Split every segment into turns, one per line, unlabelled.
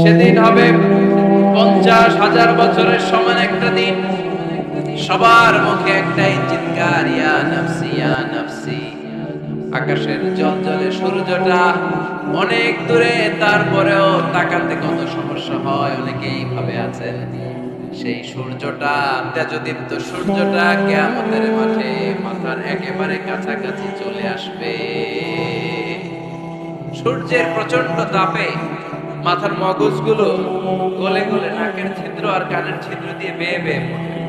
সেদিন হবে 50,000 বছরের সমান একটা দিন। সবার মুখে একটাই চিৎকার, ইয়া নাফসি ইয়া নাফসি। আকাশের জলজলে সূর্যটা অনেক দূরে, তারপরেও তাকাতে কত সমস্যা হয়। অনেকেই ভাবে আছেন সেই সূর্যটা, তেজদীপ্ত সূর্যটা কিয়ামতের মাঠে মাথার একেবারে কাছাকাছি চলে আসবে। সূর্যের প্রচন্ড তাপে মাথার মগজগুলো গলে গলে নাকের ছিদ্র আর কানের ছিদ্র দিয়ে বেয়ে বেয়ে পড়বে।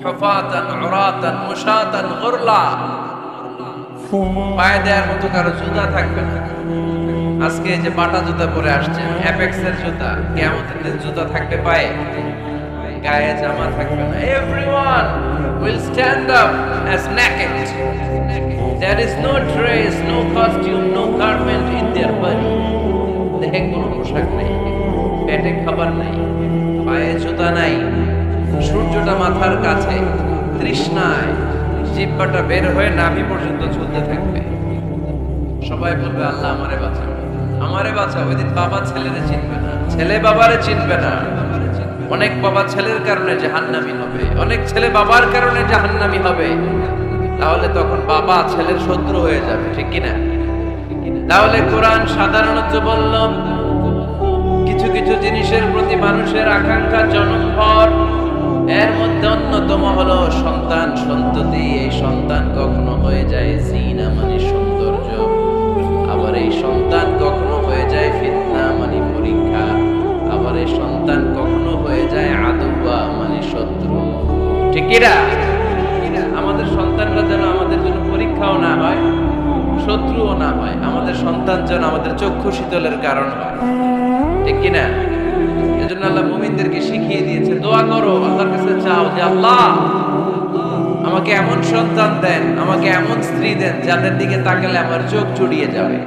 হুফাতান উরাতান মুশাতান গুরলা, পায়ে দেওয়ার মতো কারো জুতা থাকবে না। আজকে যে বাটা জুতা পরে আসছেন, অ্যাপেক্সের জুতা, কিয়ামতের দিন জুতা থাকবে পায়ে, গায়ে জামা থাকবে না। Everyone will stand up as naked. There is no dress, no costume, no garment in their body. দেহে কোনো পোশাক নেই, পেটে খাবার নাই, পায়ে জুতা নাই। সূর্যটা মাথার কাছে, তৃষ্ণায় জিহ্বাটা বের হয়ে নাভি পর্যন্ত ঝুলতে থাকবে। সবাই বলবে, আল্লাহ আমারে বাঁচাও, আমারে বাঁচাও। ওই দিন বাবা ছেলেরে চিনবে না, ছেলে বাবারে চিনবে না। অনেক বাবা ছেলের কারণে জাহান্নামী হবে, অনেক ছেলে বাবার কারণে জাহান্নামী হবে। তাহলে তখন বাবা ছেলের শত্রু হয়ে যাবে, ঠিক কিনা? তাহলে কোরআন সাধারণত বলল, কিছু কিছু জিনিসের প্রতি মানুষের আকাঙ্ক্ষা জনমভর। এর মধ্যে অন্যতম হলো সন্তান সন্ততি। এই সন্তান কখনো হয়ে যায় জিনা মানে সৌন্দর্য, আবার এই সন্তান কখনো হয়ে যায় ফিতনা মানে পরীক্ষা, আবার এই সন্তান কখনো হয়ে যায় আদুয়া মানে শত্রু। ঠিক কিনা? আমাদের সন্তানরা যেন আমাদের জন্য পরীক্ষাও না হয়, শত্রুও না হয়। আমাদের সন্তান যেন আমাদের চক্ষু শীতলের কারণ হয়, ঠিক কিনা? এজন্য আল্লাহ মুমিনদেরকে শিখিয়ে দিয়েছে, দোয়া করো, আল্লাহর কাছে চাও যে আল্লাহ আমাকে এমন সন্তান দেন, আমাকে এমন স্ত্রী দেন যাদের দিকে তাকালে আমার চোখ জুড়িয়ে যাবে।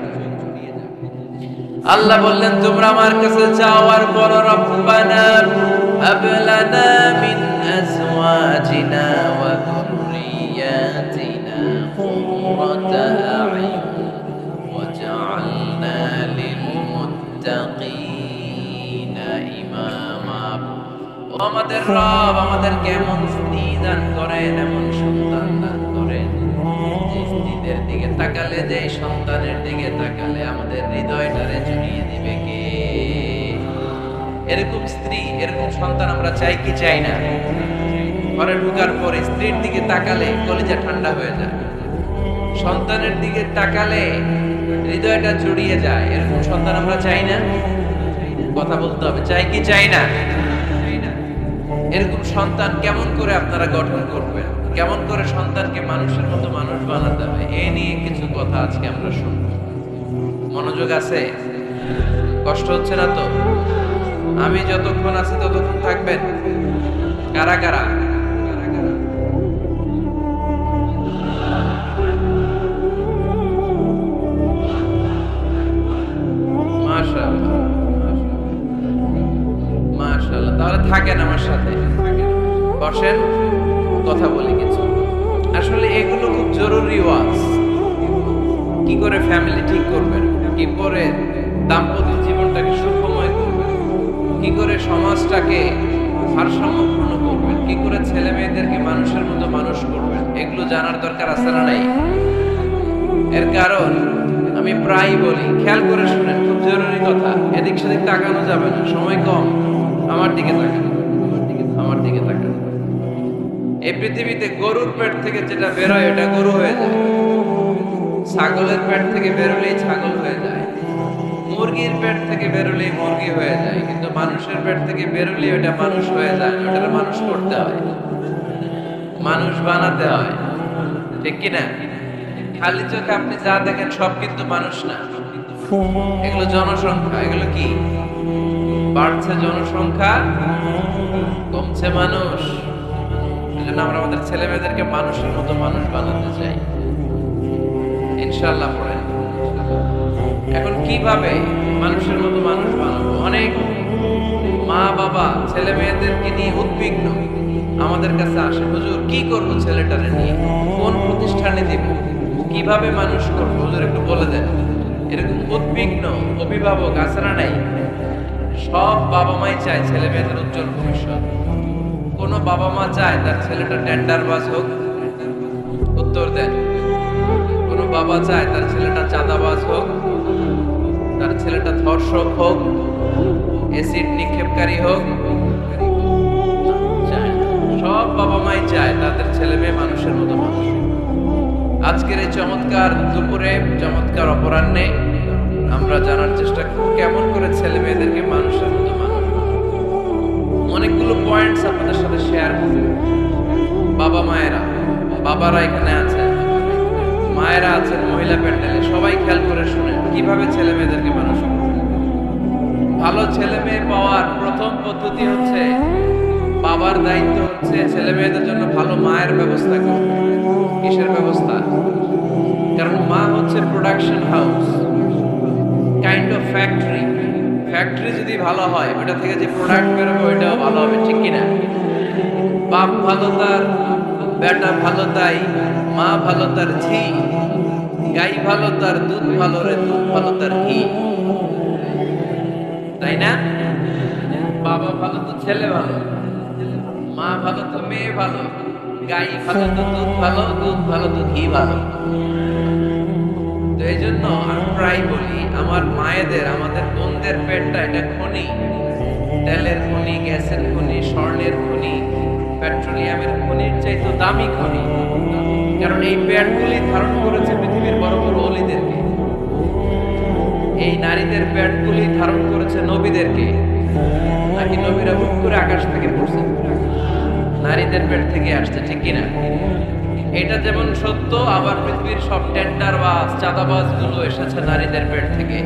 আল্লাহ বললেন, তোমরা আমার কাছে চাও আর বলো, রব্বানা হাব লানা মিন আজওয়াজিনা ওয়া যুররিয়াতিনা কুররাতা আ'য়ুন ওয়াজআলনা লিল মুত্তাকিনা ইমামা। ও আমাদের রব, আমাদেরকে এমন স্ত্রী দান করেন, এমন সন্তান দান করেন যে স্ত্রীদের দিকে তাকালে, যে সন্তানের দিকে তাকালে আমাদের হৃদয়টারে জড়িয়ে দিবে কে? এরকম স্ত্রী, এরকম সন্তান আমরা চাই কি চাই না? ঘরে ঢোকার পরে স্ত্রীর দিকে তাকালে কলিজা ঠান্ডা হয়ে যায়, সন্তানের দিকে তাকালে হৃদয়টা জড়িয়ে যায়। এরকম সন্তান আমরা চাই না? কথা বলতে হবে, চাই কি চাই না? এরকম সন্তান কেমন করে আপনারা গঠন করবেন, কেমন করে সন্তানকে মানুষের মতো মানুষ বানাতে হবে, এই নিয়ে কিছু কথা আজকে আমরা শুনবো। মনোযোগ আছে? কষ্ট হচ্ছে না তো? আমি যতক্ষণ আছি ততক্ষণ থাকবেন? কারা কারা? মাশাআল্লাহ, মাশাআল্লাহ। তাহলে থাকেন আমার সাথে, বসেন, কথা বলি কিছু। আসলে এগুলো খুব জরুরি ওয়াজ। কি করে ফ্যামিলি ঠিক করবেন, কি করে দাম্পত্য জীবনটাকে সুখময় করবেন, কি করে সমাজটাকে ভারসাম্যপূর্ণ করবেন, কি করে ছেলে মেয়েদেরকে মানুষের মতো মানুষ করবেন, এগুলো জানার দরকার আছে না নাই? এর কারণ আমি প্রায় বলি, খেয়াল করে শুনেন, খুব জরুরি কথা। এদিক সেদিক তাকানো যাবে না, সময় কম। আমার দিকে তাকান, আমার দিকে তাকান। এই পৃথিবীতে গরুর পেট থেকে যেটা বেরোয় এটা গরু হয়ে যায়, ছাগলের পেট থেকে বেরোলেই ছাগল হয়ে যায়, মুরগির পেট থেকে বেরোলেই মুরগি হয়ে যায়, কিন্তু মানুষের পেট থেকে বেরোলেই ওটা মানুষ হয়ে যায় না। ওটা মানুষ করতে হয়, মানুষ বানাতে হয়, ঠিক কিনা? খালি চোখে আপনি যা দেখেন সব কিন্তু মানুষ না, এগুলো জনসংখ্যা। এগুলো কি? বাড়ছে জনসংখ্যা, কমছে মানুষ। এজন্য আমরা আমাদের ছেলে মেয়েদেরকে মানুষের মতো মানুষ বানাতে চাই, ইনশাআল্লাহ। পড়েন এখন কিভাবে মানুষের মতো মানুষ বানাবো? অনেক মা বাবা ছেলে মেয়েদেরকে নিয়ে উদ্বিগ্ন, আমাদের কাছে আসে, হুজুর কি করব ছেলেটারে নিয়ে, কোন প্রতিষ্ঠানে দিব, কিভাবে মানুষ করবো হুজুর একটু বলে দেন। এরকম উদ্বিগ্ন অভিভাবক আছে না নাই? সব বাবা মাই চায় ছেলে মেয়েদের উজ্জ্বল ভবিষ্যৎ। কোন বাবা মা চায় তার ছেলেটা টেন্ডারবাজ হোক? উত্তর দেন। কোন বাবা চায় তার ছেলেটা চাঁদাবাজ হোক, তার ছেলেটা ধর্ষক হোক, এসিড নিক্ষেপকারী হোক? চায় না। সব বাবা মাই চায় তাদের ছেলে মেয়ে মানুষের মতো মানুষ। আজকের এই চমৎকার দুপুরে, চমৎকার অপরাহ্নে আমরা জানার চেষ্টা করব কেমন করে ছেলে মেয়েদেরকে মানুষের মতো মানুষ বানাবো। অনেকগুলো পয়েন্টস আপনাদের সাথে শেয়ার করব। বাবা মায়েরা, বাবারা এখানে আছেন, মায়েরা আছেন মহিলা প্যান্ডেলে, সবাই খেয়াল করে শুনেন কিভাবে ছেলে মেয়েদেরকে মানুষ করবে। ভালো ছেলে মেয়ে পাওয়ার প্রথম পদ্ধতি হচ্ছে, বাবার দায়িত্ব হচ্ছে ছেলে মেয়েদের জন্য ভালো মায়ের ব্যবস্থা করবে। কিসের ব্যবস্থা? কারণ মা হচ্ছে production house, kind of factory. Factory যদি ভালো হয়, ওটা থেকে যে প্রোডাক্ট বেরোবে ওইটাও ভালো হবে, ঠিক কিনা? বাপ ভালো তার বেটা ভালো তাই, মা ভালো তার ঝি, গাই ভালো তার দুধ ভালো রে, দুধ ভালো তার ঘি, তাই না? বাবা ভালো তো ছেলে ভালো, মা ভালো তো মেয়ে ভালো, গাই ভালো তো দুধ ভালো, দুধ ভালো তো ঘি ভালো। তো এই জন্য আমি প্রায় বলি, আমার মায়েদের, আমাদের বোনদের পেটটা এটা খনি, তেলের খনি, গ্যাসের খনি, স্বর্ণের খনি, পেট্রোলিয়ামের খনির চাইতে দামি খনি। কারণ এই পেটগুলি ধারণ করেছে পৃথিবীর বড় বড় অলিদেরকে, এই নারীদের পেটগুলি ধারণ করেছে নবীদেরকে। নাকি নবীরা হুট করে আকাশ থেকে পড়ছে? নারীদের পেট থেকে আসছে, ঠিক কিনা? এটা যেমন সত্য, আবার পৃথিবীর সব টেন্ডারবাজ, চাঁদাবাজ গুলো এসেছে নারীদের পেট থেকে।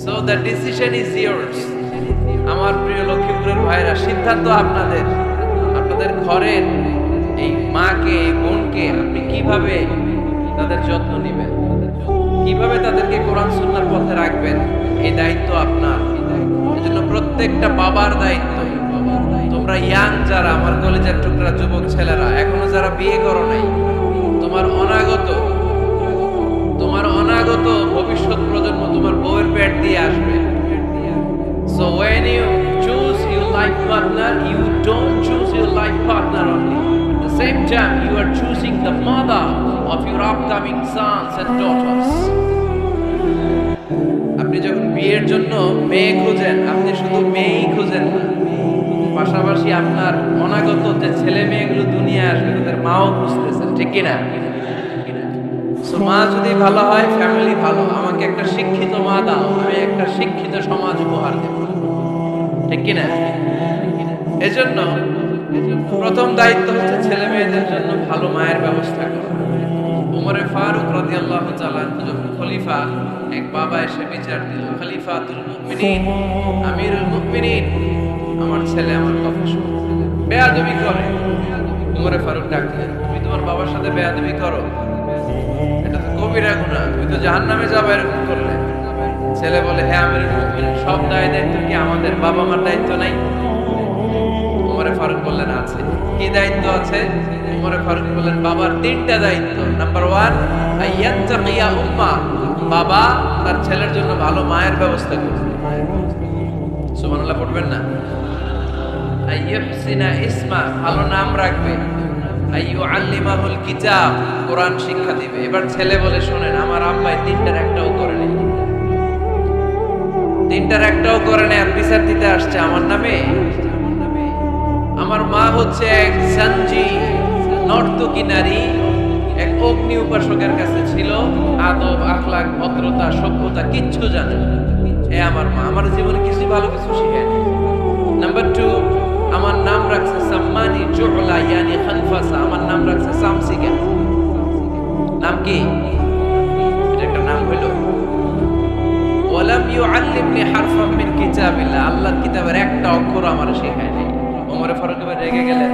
So the decision is years. আমার প্রিয় লক্ষ্মীপুরের ভাইরা, সিদ্ধান্ত আপনাদের। আপনাদের ঘরের এই মাকে, এই বোনকে আপনি কিভাবে তাদের যত্ন নেবেন, কিভাবে তাদেরকে কোরআন সুন্নাহর পথে রাখবেন, এই দায়িত্ব আপনার। এজন্য প্রত্যেকটা বাবার দায়িত্ব। তোমরা ইয়াং যারা, আমার কলেজের টুকরা যুবক ছেলেরা, এখনো যারা বিয়ে করো নাই, তোমার অনাগত ভবিষ্যৎ প্রজন্ম তোমার বউয়ের পেট দিয়ে আসবে। So when you choose your life partner, you don't choose your life partner only. At the same time, you are choosing the mother of your upcoming sons and daughters. আপনি যখন বিয়ের জন্য মেয়ে খুঁজেন, আপনি শুধু মেয়েই খুঁজেন না, পাশাপাশি আপনার অনাগত যে ছেলে মেয়েগুলো দুনিয়ায় আসবে তাদের মাও খুঁজতেছেন, ঠিক কিনা? সো মা যদি ভালো হয়, ফ্যামিলি ভালো। আমাকে একটা শিক্ষিত মা দাও, আমি একটা শিক্ষিত সমাজ উপহার দেব, ঠিক কিনা? এজন্য প্রথম দায়িত্ব হচ্ছে ছেলে মেয়েদের জন্য ভালো মায়ের ব্যবস্থা করা। উমরে ফারুক রাদিয়াল্লাহু তাআলা যখন খলিফা, এক বাবা এসে বিচার দিল, খলিফাতুল মুমিনিন, আমিরুল মুমিনিন, আমার ছেলে আমার কথা শুনে বেয়াদবি করে। উমরে ফারুক ডাক দিলেন, তুমি তোমার বাবার সাথে বেয়াদবি করো, এটা তো কবিরা গুনাহ, তুমি তো জাহান্নামে যাবে এরকম করলে। ছেলে বলে, হ্যাঁ আমিরুল মুমিনিন, সব দায়িত্ব কি আমাদের বাবা মার দায়িত্ব নাই? উমরে ফারুক বললেন, আছে। কি দায়িত্ব আছে? উমরে ফারুক বললেন, বাবার তিনটা দায়িত্ব। নাম্বার 1, আইয়াত্তাকিয়া উম্মা, বাবা তার ছেলের জন্য ভালো মায়ের ব্যবস্থা করবে। সুবহানাল্লাহ পড়বেন না? আইয়ুহসিনা ইসমা, ভালো নাম রাখবে। আইয়ুআল্লিমাহুল কিতাব, কোরআন শিক্ষা দিবে। এবার ছেলে বলে, শোনেন, আমার আব্বাই তিনটার একটাও করে নেই, তিনটার একটাও করে নেই, আর বিচার দিতে আসছে আমার নামে। আমার মা হচ্ছে এক সঞ্জি, নর্তকী নারী, এক অগ্নি উপাসকের কাছে ছিল, আদব, আখলাক, ভদ্রতা, সভ্যতা কিচ্ছু জানে না। আমার মা আমার জীবনে কিছু ভালো কিছু শিখায়নি। নাম্বার 2, আমার নাম রাখছে সাম্মানি জুহলা, ইয়ানি খানফাসা, আমার নাম রাখছে সামসিকা। নাম কি? এটা একটা নাম হলো। ওয়ালাম ইউআল্লিমনি হারফাম মিন কিতাবিল্লাহ, আল্লাহর কিতাবের একটা অক্ষর আমার শেখায়নি। ওমর ফারুক এবার রেগে গেলেন,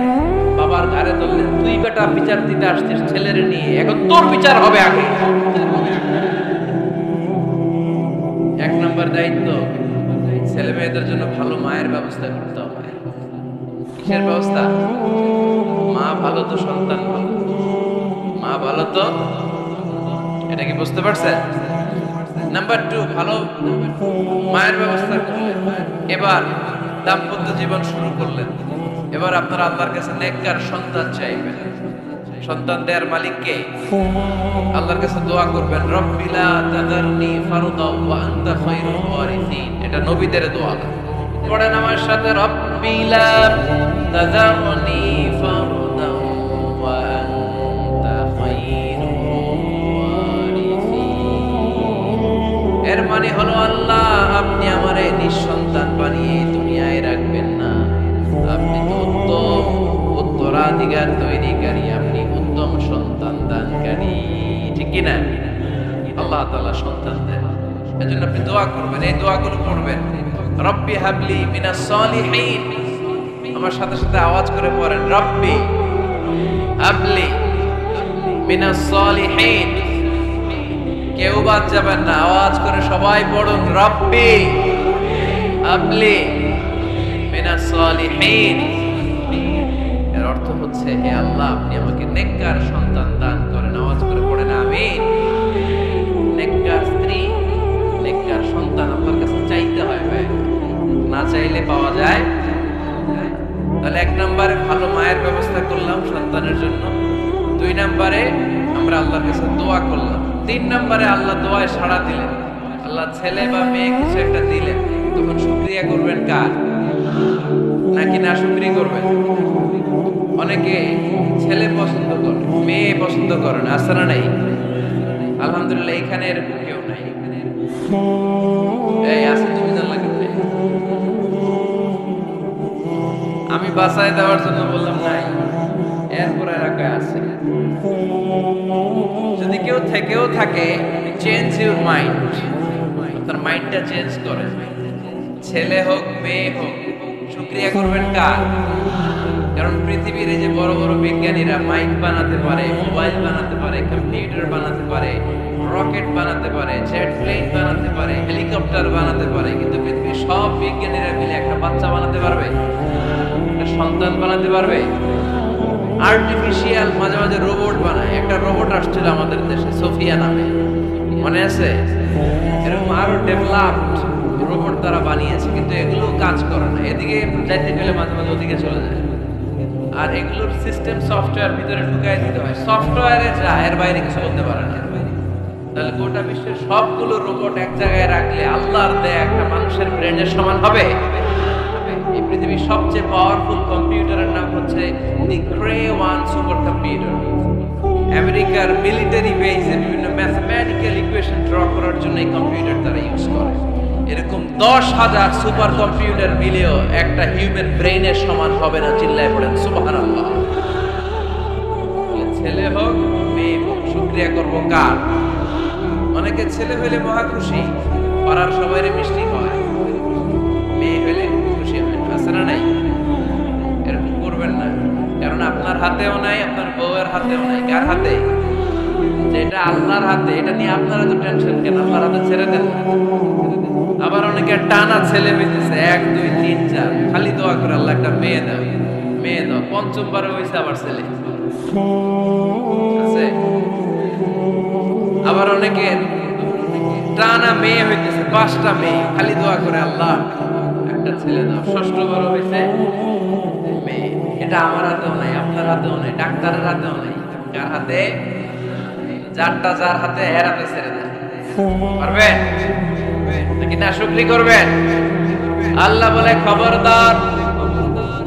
বাবার ঘাড়ে ধরলেন, তুই বেটা বিচার দিতে আসছিস ছেলের নিয়ে, এখন তোর বিচার হবে আগে। এক নম্বর দায়িত্ব, ছেলে মেয়েদের জন্য ভালো মায়ের ব্যবস্থা করতে হবে। কিসের ব্যবস্থা? মা ভালো তো সন্তান ভালো, মা ভালো তো, এটা কি বুঝতে পারছেন? নাম্বার 2, ভালো মায়ের ব্যবস্থা করলেন। এবার দাম্পত্য জীবন শুরু করলেন। এবার আপনারা আল্লাহর কাছে নেককার সন্তান চাইবেন। সন্তান দেওয়ার মালিক কে? আল্লাহর কাছে দোয়া করবেন, রব্বি লা তাযারনি ফারদা ওয়া আনতা খায়রুল ওয়ারিসিন। এটা নবীদের দোয়া। পড়েন আমার সাথে, রব্বি লা তাযারনি ফারদা ওয়া আনতা খায়রুল ওয়ারিসিন। এর মানে হলো, আল্লাহ আপনি আমারে নিঃসন্তান বানিয়ে দুনিয়ায় রাখবেন না। আপনি তো উত্তম উত্তরাধিকার তৈরিকারী, আপনি উত্তম সন্তান দানকারী, ঠিক কি না? আল্লাহ তাআলা সন্তান দেন, এজন্য আপনি দোয়া করবেন। এই দোয়াগুলো পড়বেন, রব্বি হাবলি মিনাস সালিহিন। আমার সাথে সাথে আওয়াজ করে পড়েন, রব্বি হাবলি মিনাস সালিহিন। কেউ বাদ যাবেন না, আওয়াজ করে সবাই পড়ুন, রব্বি হাবলি মিনাস সালিহিন। এর অর্থ হচ্ছে, হে আল্লাহ আপনি আমাকে নেককার সন্তান দান করেন। আওয়াজ করে পড়েন আমিন। নেককার স্ত্রী, নেককার সন্তান আপনার কাছে চাইতে হয় ভাই, না চাইলে পাওয়া যায়। তাহলে 1 নম্বরে ভালো মায়ের ব্যবস্থা করলাম সন্তানের জন্য। 2 নম্বরে আমরা আল্লাহর কাছে দোয়া করলাম। 3 নম্বরে আল্লাহ দোয়ায় সাড়া দিলেন, আল্লাহ ছেলে বা মেয়ে কিছু একটা দিলেন। তখন শুকরিয়া করবেন কার? নাকি না শুকরি করবেন? অনেকে ছেলে পছন্দ করে, মেয়ে পছন্দ করে না, আছে না নাই? আলহামদুলিল্লাহ এখানে এরকম কেউ নাই। এই আছে, তুমি জানলা কেমনে? আমি বাসায় দেওয়ার জন্য বললাম নাই, এরপর এলাকায় আছে। যদি কেউ থেকেও থাকে, চেঞ্জ ইউর মাইন্ড, তার মাইন্ডটা চেঞ্জ করে। ছেলে হোক মেয়ে হোক, শুকরিয়া করবেন কার? কারণ পৃথিবীর এই যে বড় বড় বিজ্ঞানীরা মাইক বানাতে পারে, মোবাইল বানাতে পারে, কম্পিউটার বানাতে পারে, রকেট বানাতে পারে, জেট প্লেন বানাতে পারে, হেলিকপ্টার বানাতে পারে, কিন্তু পৃথিবীর সব বিজ্ঞানীরা মিলে একটা বাচ্চা বানাতে পারবে? একটা সন্তান বানাতে পারবে? আর্টিফিশিয়াল মাঝে মাঝে রোবট বানায়। একটা রোবট আসছিল আমাদের দেশে, সোফিয়া নামে, মনে আছে? এরকম আরো ডেভেলপড রোবট তারা বানিয়েছে, কিন্তু এগুলো কাজ করে না। এদিকে যাইতে গেলে মাঝে মাঝে ওদিকে চলে যায়। আর এগুলোর সিস্টেম সফটওয়্যার ভিতরে ঢুকাই দিতে হয়, সফটওয়্যারে যা, এর বাইরে কিছু বলতে পারে না। তাহলে গোটা বিশ্বের সবগুলো রোবট এক জায়গায় রাখলে আল্লাহর দেয়া একটা মানুষের ব্রেনের সমান হবে? এই পৃথিবীর সবচেয়ে পাওয়ারফুল কম্পিউটারের নাম হচ্ছে দি ক্রে-1 সুপার কম্পিউটার। আমেরিকার মিলিটারি বেসে বিভিন্ন ম্যাথমেটিক্যাল ইকুয়েশন ড্র করার জন্য এই কম্পিউটার তারা ইউজ করে। এরকম 10,000 সুপার কম্পিউটার মিলেও একটা হিউম্যান ব্রেইনের সমান হবে না। চিল্লায় পড়েন সুবহানাল্লাহ। ছেলে হোক মেয়ে হোক, শুকরিয়া করবো কার? অনেকে ছেলে হইলে মহা খুশি, পাড়ার সবাই মিষ্টি হয়, মেয়ে হইলে খুশি হয়, আছে না নাই? এরকম করবেন না, কারণ আপনার হাতেও নাই, আপনার বউয়ের হাতেও নাই। কার হাতে? যেটা আল্লাহর হাতে, এটা নিয়ে আপনারা তো টেনশন কেন? আল্লাহর হাতে ছেড়ে দেন। আবার অনেকে টানা ছেলে হইতেছে, 1 2 3 4, খালি দোয়া করে আল্লাহ একটা মেয়ে দাও, মেয়ে দাও। 5ম বারে হইছে আবার ছেলে আছে। আবার অনেকে টানা মেয়ে হইতেছে, 5টা মেয়ে, খালি দোয়া করে আল্লাহ একটা ছেলে দাও। 6ষ্ঠ বার হইছে মেয়ে। এটা আমার হাতেও নাই, আপনার হাতেও নাই, ডাক্তারের হাতেও নাই। কার হাতে? যারটা যার হাতে, এর হাতে ছেড়ে দেন। পারবেন নাকি না শুকরি করবেন? আল্লাহ বলে, খবরদার,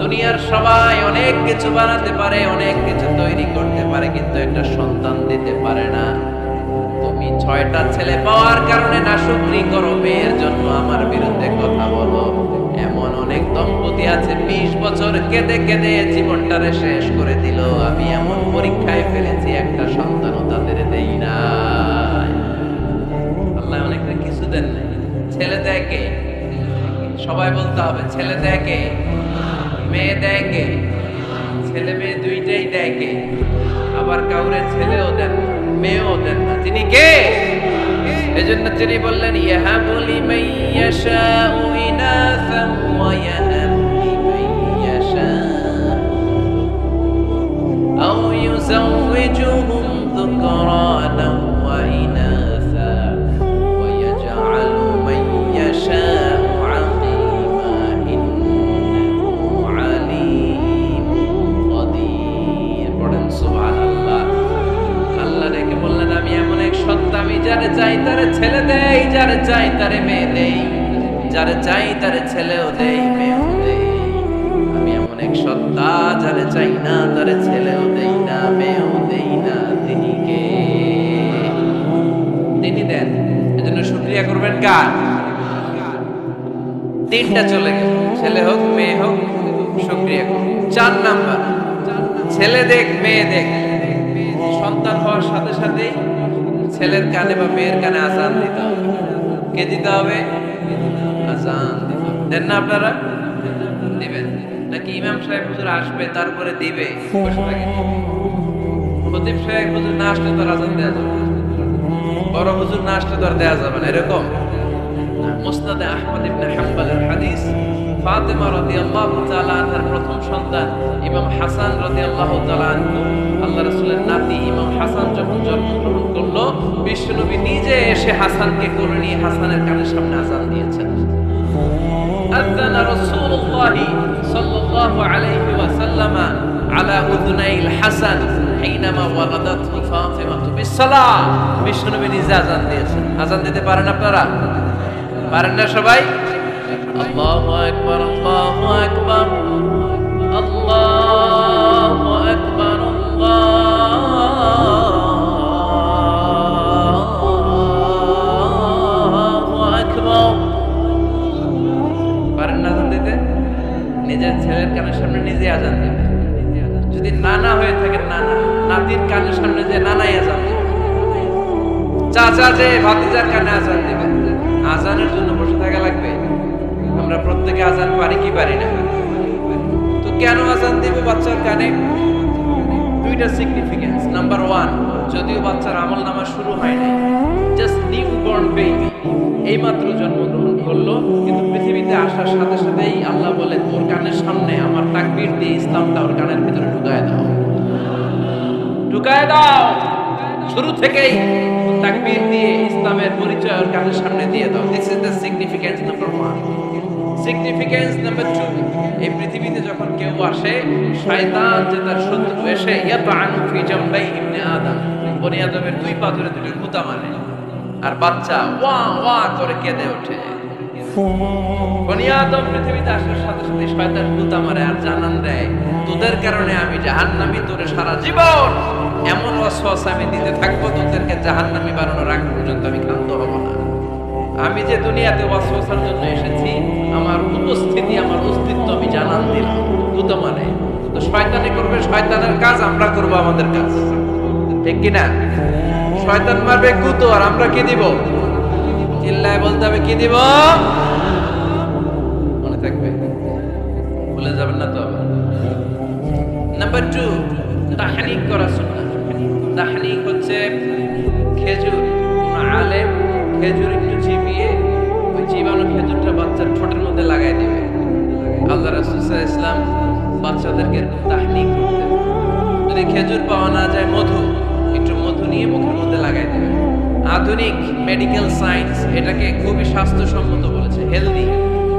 দুনিয়ার সবাই অনেক কিছু বানাতে পারে, অনেক কিছু তৈরি করতে পারে, কিন্তু একটা সন্তান দিতে পারে না। তুমি 6টা ছেলে পাওয়ার কারণে না শুকরি করো, মেয়ের জন্য আমার বিরুদ্ধে কথা বলো। এমন অনেক দম্পতি আছে 20 বছর কেঁদে কেঁদে জীবনটারে শেষ করে দিল। আমি এমন পরীক্ষায় ফেলেছি, একটা সন্তানও তাদের দেই না। আল্লাহ অনেকটা কিছু দেন নাই। ছেলে দেয় কে? সবাই বলতে হবে, ছেলে দেয় কে? মেয়ে দেয় কে? ছেলে মেয়ে দুইটাই দেয় কে? আবার কাউরে ছেলেও দেন, মেয়েও দেন না। তিনি কে? এজন্য তিনি বললেন, ইয়াহাবু লিমান ইয়াশাউ ইনাসান ওয়া ইয়াহাবু লিমান ইয়াশাউ আও ইউযাওয়িজুহুম যুকরানান ওয়া ইনাসা ওয়া তারে মেয়ে দেই, যারে চাই তারে ছেলেও দেই মেয়েও দেই। আমি এমন এক সত্তা, যারে চাই না তারে ছেলেও দেই না মেয়েও দেই না। তিনি কে? তিনি দেন, এজন্য শুকরিয়া করবেন কার? তিনটা চলে গেল, ছেলে হোক মেয়ে হোক, শুকরিয়া করুন। 4 নাম্বার, ছেলে দেখ মেয়ে দেখ। সন্তান হওয়ার সাথে সাথে ছেলের কানে বা মেয়ের কানে আজান দিতে হবে। কে দিতে হবে? আজান দিতে হবে। দেন না আপনারা? দিবেন নাকি ইমাম সাহেব হুজুর আসবে তারপরে দিবে? বসে থাকে। খতিব সাহেব হুজুর না আসলে তো আজান দেওয়া যাবে না, বড় হুজুর না আসলে তো আর দেওয়া যাবে না, এরকম। মুসনাদে আহমদ ইবনে হাম্বলের হাদিস, ফাতেমা রাদিয়াল্লাহু তাআলা আনহার প্রথম সন্তান ইমাম হাসান রাদিয়াল্লাহু তাআলা আনহু, আল্লাহ রাসূলের নাতি ইমাম হাসান যখন জন্মগ্রহণ করলো, বিশ্বনবী নিজে এসে হাসানকে কোলে নিয়ে হাসানের কানের সামনে আযান দিয়েছেন। আযানা রাসূলুল্লাহ সাল্লাল্লাহু আলাইহি ওয়াসাল্লাম আলা উযুনাইল হাসান হিনামা ওয়ালাদাতহু ফাতিমাতু বিসসালাহ। বিশ্বনবী নিজে আযান দিয়েছেন। আযান দিতে পারেন আপনারা? পারেন না সবাই? আল্লাহু আকবার, আল্লাহু আকবার, আল্লাহু আকবার, আল্লাহু আকবার। পারেন না আযান দিতে? নিজের ছেলের কানের সামনে নিজে আযান দিবে। যদি নানা হয়ে থাকে, নানা নাতির কানের সামনে যে নানাই আযান দিবে, চাচা যে ভাতিজার কানে আযান দিবে। আজানের জন্য বসে থাকা লাগবে? আমরা প্রত্যেকে আজান পারি কি পারি না? তো কেন আজান দিব বাচ্চার কানে? দুইটা সিগনিফিকেন্স। নাম্বার 1, যদিও বাচ্চার আমলনামা শুরু হয় নাই, জাস্ট নিউ বর্ন বেবি, এইমাত্র জন্মগ্রহণ করলো, কিন্তু পৃথিবীতে আসার সাথে সাথেই আল্লাহ বলেন ওর কানের সামনে আমার তাকবীর দিয়ে ইসলামটা ওর কানের ভিতরে ঢুকায় দাও, ঢুকায় দাও। শুরু থেকেই তাকবীর দিয়ে ইসলামের পরিচয় ওর কানের সামনে দিয়ে দাও। This is the significance number 1। Significance number 2, এই পৃথিবীতে যখন কেউ আসে, শয়তান যে তার শত্রু এসে ইয়াতানু ফি জামবাই ইবনে আদম, বনি আদমের দুই পা ধরে দুটো গুতা মারে, আর বাচ্চা ওয়া ওয়া করে কেঁদে ওঠে। বনি আদম পৃথিবীতে আসার সাথে সাথে শয়তান গুতা মারে আর জানান দেয়, তোদের কারণে আমি জাহান্নামী, তোরে সারা জীবন এমন ওয়াসওয়াসা আমি দিতে থাকবো, তোদেরকে জাহান্নামী বানানোর আগ পর্যন্ত আমি ক্ষান্ত হব না। আমি যে দুনিয়াতে ওয়াসওয়াসার জন্য এসেছি, আমার উপস্থিতি, আমার অস্তিত্ব আমি জানান দিলাম। গুতা মানে তো শয়তানি করবে শয়তানের কাজ, আমরা করব আমাদের কাজ, ঠিক কি না? শয়তান মারবে গুতো, আর আমরা কি দিব? চিল্লায় বলতে হবে কি দিব? মনে থাকবে, ভুলে যাবেন না তো। নাম্বার 2, তাহনিক করা সুন্নাহ। তাহনিক হচ্ছে খেজুর, আলেম খেজুর একটু চিবিয়ে ওই চিবানো খেজুরটা বাচ্চার ঠোঁটের মধ্যে লাগাই দিবে। আল্লাহ রাসূল সাল্লাল্লাহু আলাইহি ওয়াসাল্লাম বাচ্চাদেরকে এরকম তাহনিক করতেন। যদি খেজুর পাওয়া না যায়, মধু, একটু মধু নিয়ে মুখের মধ্যে লাগাই দিবে। আধুনিক মেডিকেল সায়েন্স এটাকে খুবই স্বাস্থ্যসম্মত বলেছে, হেলদি।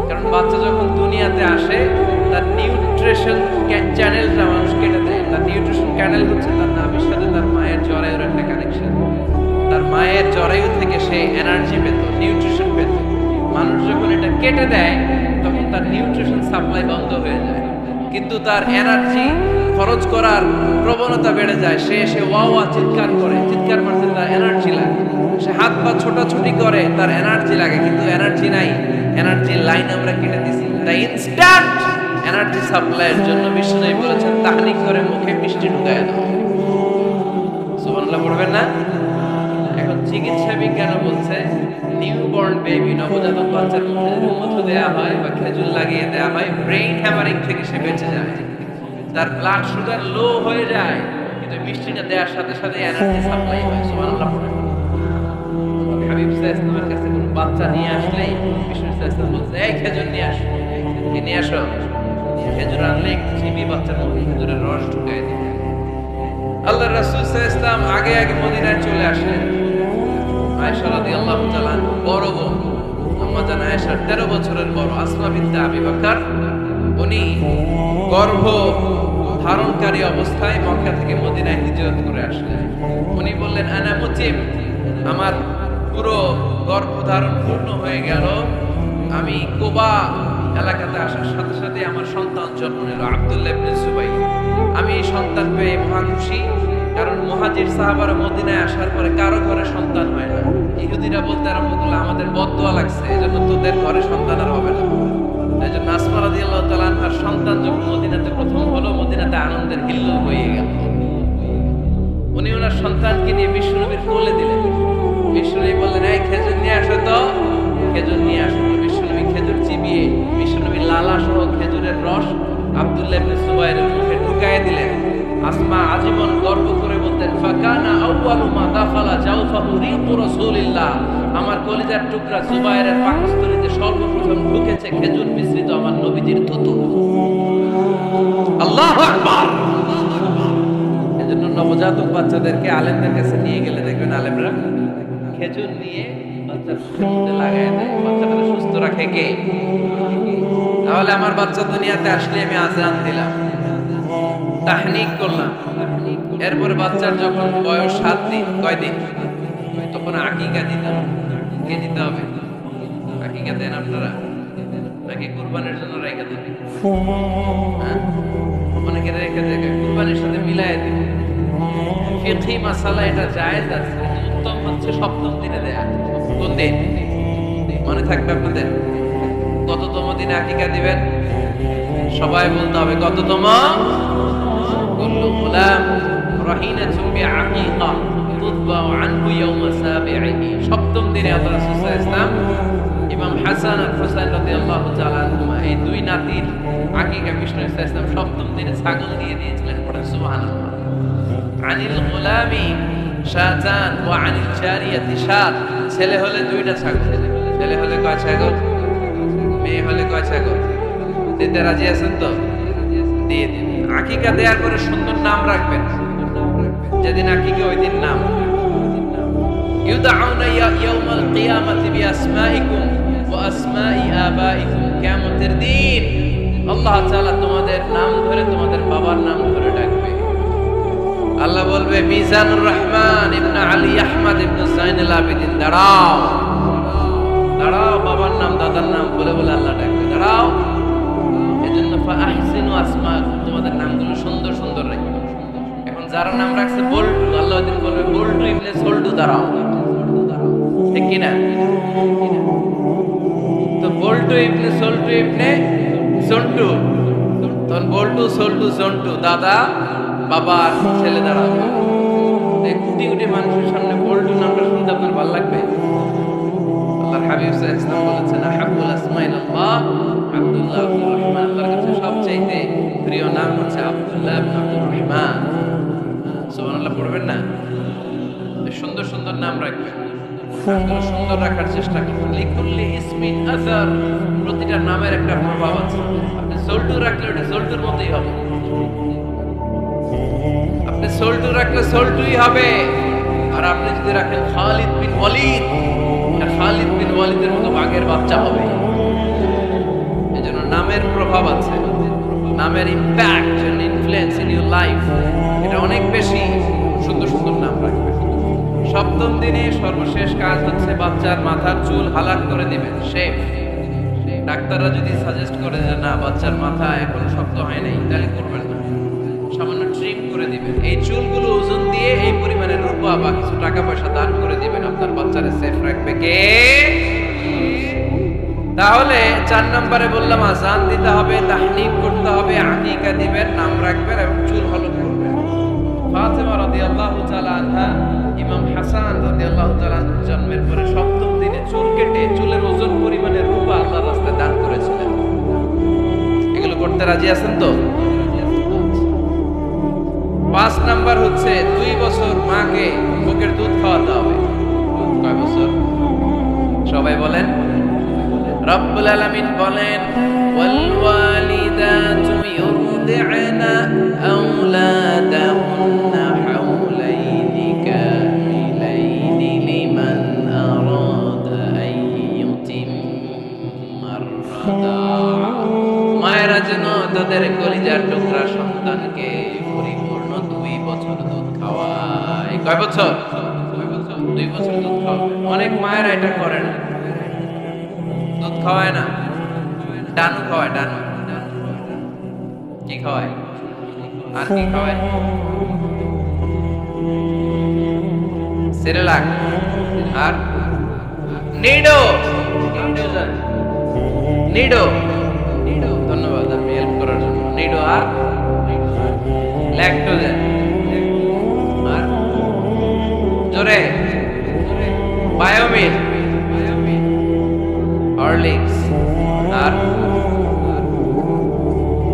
কারণ বাচ্চা যখন দুনিয়াতে আসে, তার নিউট্রিশন চ্যানেলটা মানুষ কেটে দেয়। তার নিউট্রিশন চ্যানেল হচ্ছে তার নাভির সাথে তার মায়ের জরায়ুর একটা কানেকশন। তার মায়ের জরায়ু থেকে সে এনার্জি পেত, নিউট্রিশন পেত। মানুষ যখন এটা কেটে দেয়, তখন তার নিউট্রিশন সাপ্লাই বন্ধ হয়ে যায়, কিন্তু তার এনার্জি খরচ করার প্রবণতা বেড়ে যায়। সে এসে ওয়া ওয়া চিৎকার করে, চিৎকার করতে তার এনার্জি লাগে। সে হাত পা ছোটাছুটি করে, তার এনার্জি লাগে, কিন্তু এনার্জি নাই। এনার্জি লাইন আমরা কেটে দিছি। তাই ইনস্ট্যান্ট এনার্জি সাপ্লাইয়ের জন্য বিশ্বনবী বলেছেন তাহনিক করে মুখে মিষ্টি ঢুকায় দাও। সুবহানাল্লাহ পড়বেন না? এখন চিকিৎসা বিজ্ঞান বলছে নিউবর্ন বেবি, নবজাতক বাচ্চার মধ্যে যদি মধু দেওয়া হয় বা খেজুর লাগিয়ে দেওয়া হয়, ব্রেইন হ্যামারিং থেকে সে বেঁচে যায়। তার ব্লাড সুগার লো হয়ে যায়, কিন্তু মিষ্টিটা দেওয়ার সাথে সাথে এনার্জি সাপ্লাই হয়। সুবহানাল্লাহ পড়বেন। হাবিব সাল্লাল্লাহু আলাইহি ওয়াসাল্লামের কাছে কোনো বাচ্চা নিয়ে আসলেই বিষ্ণু সাল্লাল্লাহু আলাইহি ওয়াসাল্লাম বলছে, এই খেজুর নিয়ে আসো, কি নিয়ে আসো? খেজুর আনলে চিবি বাচ্চার মধ্যে খেজুরের রস ঢুকায় দিবে। আল্লাহ রাসূল সাল্লাল্লাহু আলাইহি ওয়াসাল্লাম আগে আগে মদিনায় চলে আসলেন। আয়েশা রাদিয়াল্লাহু তাআলা বড় বোন, আম্মা জান আয়েশার 13 বছরের বড়, আসমা বিনতে আবি বকর, উনি গর্ভ ধারণকারী অবস্থায় মক্কা থেকে মদিনায় হিজরত করে আসলেন। উনি বললেন, আনা মুতিম, আমার পুরো গর্ভধারণ পূর্ণ হয়ে গেল, আমি কুবা এলাকাতে আসার সাথে সাথে আমার সন্তান জন্ম নিল আব্দুল্লাহ ইবনে জুবাইর। আমি এই সন্তান পেয়ে মহা খুশি, কারণ মুহাজির সাহাবারা মদিনায় আসার পরে কারো ঘরে সন্তান হয় না। ইহুদিরা বলতে আরম্ভ করলো আমাদের বদদোয়া লাগছে, এজন্য তোদের ঘরে সন্তান আর হবে না। এজন্য আসমা রাদিয়াল্লাহু তাআলা আনহার সন্তান যখন মদিনাতে প্রথম হলো, মদিনাতে আনন্দের হিল্লোল হয়ে গেল। উনি ওনার সন্তানকে নিয়ে বিশ্বনবীর কোলে দিলেন। বিশ্বনবী বললেন, এই খেজুর নিয়ে আসো তো। খেজুর নিয়ে আসো। বিশ্বনবী খেজুর চিবিয়ে বিশ্বনবী লালা সহ খেজুরের রস আব্দুল্লাহ ইবনে জুবাইরের মুখে ঢুকায় দিলেন। আসমা আজীবন গর্ব করে বলতেন, ফাকানা আউয়ালু মা দাখালা জাওফাহু রিকু রাসূলিল্লাহ, আমার কলিজার টুকরা জুবাইরের পাকস্থলীতে সর্বপ্রথম ঢুকেছে খেজুর মিশ্রিত আমার নবীজির থুতু। আল্লাহু আকবার। এজন্য নবজাতক বাচ্চাদেরকে আলেমদের কাছে নিয়ে গেলে দেখবেন আলেমরা খেজুর নিয়ে বাচ্চার মুখে লাগায় দেয়। বাচ্চাটা সুস্থ রাখে কে? তাহলে আমার বাচ্চা দুনিয়াতে আসলে আমি আজান দিলাম, তাহনিক করলাম, এরপরে বাচ্চার যখন বয়স 7 দিন, কয়দিন, তখন আকিকা দিতাম। কে দিতে হবে? আকিকা দেন আপনারা নাকি কুরবানির জন্য রেখে দেন? অনেকে রেখে দেয়, কুরবানির সাথে মিলায় দিন। ফিকহি মাসালা এটা জায়েজ আছে, উত্তম হচ্ছে 7ম দিনে দেয়া। কোন দিন মনে থাকবে আপনাদের? কততম দিনে আকিকা দিবেন? সবাই বলতে হবে কততম? কুল্লু গুলাম রাহিনাতুন বিআকিকা তুতবাউ আনহু ইয়াওমা সাবিহি। 7ম দিনে আল্লাহ রাসূল সাল্লাল্লাহু আলাইহি ওয়াসাল্লাম ইমাম হাসান আর হুসাইন রাদিয়াল্লাহু তাআলা আনহুমা এই দুই নাতির আকিকা বিষ্ণু ইসলাম 7ম দিনে ছাগল দিয়ে দিয়েছিলেন। পড়েন সুবহানাল্লাহ। আনিল গুলামি শাতান ওয়া আনিল জারিয়াতি শাত। ছেলে হলে 2টা ছাগল, ছেলে হলে কয় ছাগল, মেয়ে হলে কয় ছাগল? দিতে রাজি আছেন তো? দিয়ে দিন। আকিকা দেওয়ার পরে সুন্দর নাম রাখবেন। যেদিন আকিকা ওই দিন নাম। ইউদআউনা ইয়াউমাল কিয়ামাতি বিআসমাইকুম ওয়া আসমাই আবাইকুম। কিয়ামতের দিন আল্লাহ তাআলা তোমাদের নাম ধরে তোমাদের বাবার নাম ধরে ডাকবে। আল্লাহ বলবে, মিজানুর রহমান ইবনে আলী আহমদ ইবনে জাইনুল আবেদিন, দাঁড়াও দাঁড়াও। বাবার নাম দাদার নাম বলে বলে আল্লাহ ডাকবে, দাঁড়াও। এজন্য ফাআহসিনু আসমাকুম, তোমাদের নামগুলো সুন্দর সুন্দর রাখবে। এখন যারা নাম রাখছে বল্টু, আল্লাহ দিন বলবে বল্টু ইবনে সল্টু, দাঁড়াও। ঠিক কি না? তো বল্টু ইবনে সল্টু ইবনে সন্টু, তখন বল্টু সল্টু সন্টু, দাদা বাবার ছেলে দাঁড়াবে। কোটি কোটি মানুষের সামনে বল্টু নামটা শুনতে আপনার ভালো লাগবে? আল্লাহর হাবিব সাল্লাল্লাহু আলাইহি ওয়াসাল্লাম বলেছেন, আহাব্বুল আসমাইল্লাহ আব্দুল্লাহ আব্দুর রহমান। আল্লাহর কাছে সবচেয়ে প্রিয় নাম হচ্ছে আব্দুল্লাহ ইবনে আব্দুর রহমান। সুবহানাল্লাহ পড়বেন না? সুন্দর সুন্দর নাম রাখবেন, নামগুলো সুন্দর রাখার চেষ্টা করবেন। লিকুল্লি ইসমিন আসার, প্রতিটা নামের একটা প্রভাব আছে। আপনি সল্টু রাখলে ওটা সল্টুর মতোই হবে, আপনি সল্টু রাখলে সল্টুই হবে। আর আপনি যদি রাখেন খালিদ বিন ওয়ালিদ, খালিদ বিন ওয়ালিদের মতো বাঘের বাচ্চা হবে। এজন্য নামের প্রভাব আছে, নামের impact and influence in your life এটা অনেক বেশি। সুন্দর সুন্দর নাম রাখবেন। 7ম দিনে সর্বশেষ কাজ হচ্ছে বাচ্চার মাথার চুল হালাক করে দিবেন, শেভ। ডাক্তাররা যদি সাজেস্ট করে যে না বাচ্চার মাথা এখন শক্ত হয় নাই, তাহলে করবেন না, সামান্য ট্রিম করে দিবেন। এই চুলগুলো ওজন দিয়ে এই পরিমাণে রূপা বা কিছু টাকা পয়সা দান করে দিবেন। আপনার বাচ্চারে সেফ রাখবে কে? তাহলে 4 নম্বরে বললাম আযান দিতে হবে, তাহনিক করতে হবে, আকিকা দিবেন, নাম রাখবেন এবং চুল হলক করবেন। ফাতেমা রাদিয়াল্লাহু তাআলা আনহা ইমাম হাসান রাদিয়াল্লাহু তাআলা জন্মের পরে 7ম দিনে চুল কেটে চুলের ওজন পরিমাণের রূপা আল্লাহর রাস্তায় দান করেছিলেন। এগুলো করতে রাজি আছেন তো? 5 নাম্বার হচ্ছে 2 বছর মাকে বুকের দুধ খাওয়াতে হবে। কয় বছর? সবাই বলেন। রব্বুল আলামিন বলেন, ওয়াল ওয়ালিদাতু ইউরদি'না আওলাদাহুন্না হাওলাইনি কামিলাইনি লিমান আরাদা আন ইউতিম্মার রাদা'a। মায়েরা যেন তাদের কলিজার টুকরা সন্তানকে পরিপূর্ণ 2 বছর দুধ খাওয়ায়। কয় বছর? 2 বছর দুধ খাওয়াবে। অনেক মায়েরা এটা করে না, দুধ খাওয়ায় না, ডানু খাওয়ায়। ডানু কি খাওয়ায়? আর কি খাওয়ায়? সেরেলাক আর নিডো। নিডো, ধন্যবাদ আপনি হেল্প করার জন্য। নিডো আর ল্যাকটোজেন আর জোরে বায়োমিল, হরলিক্স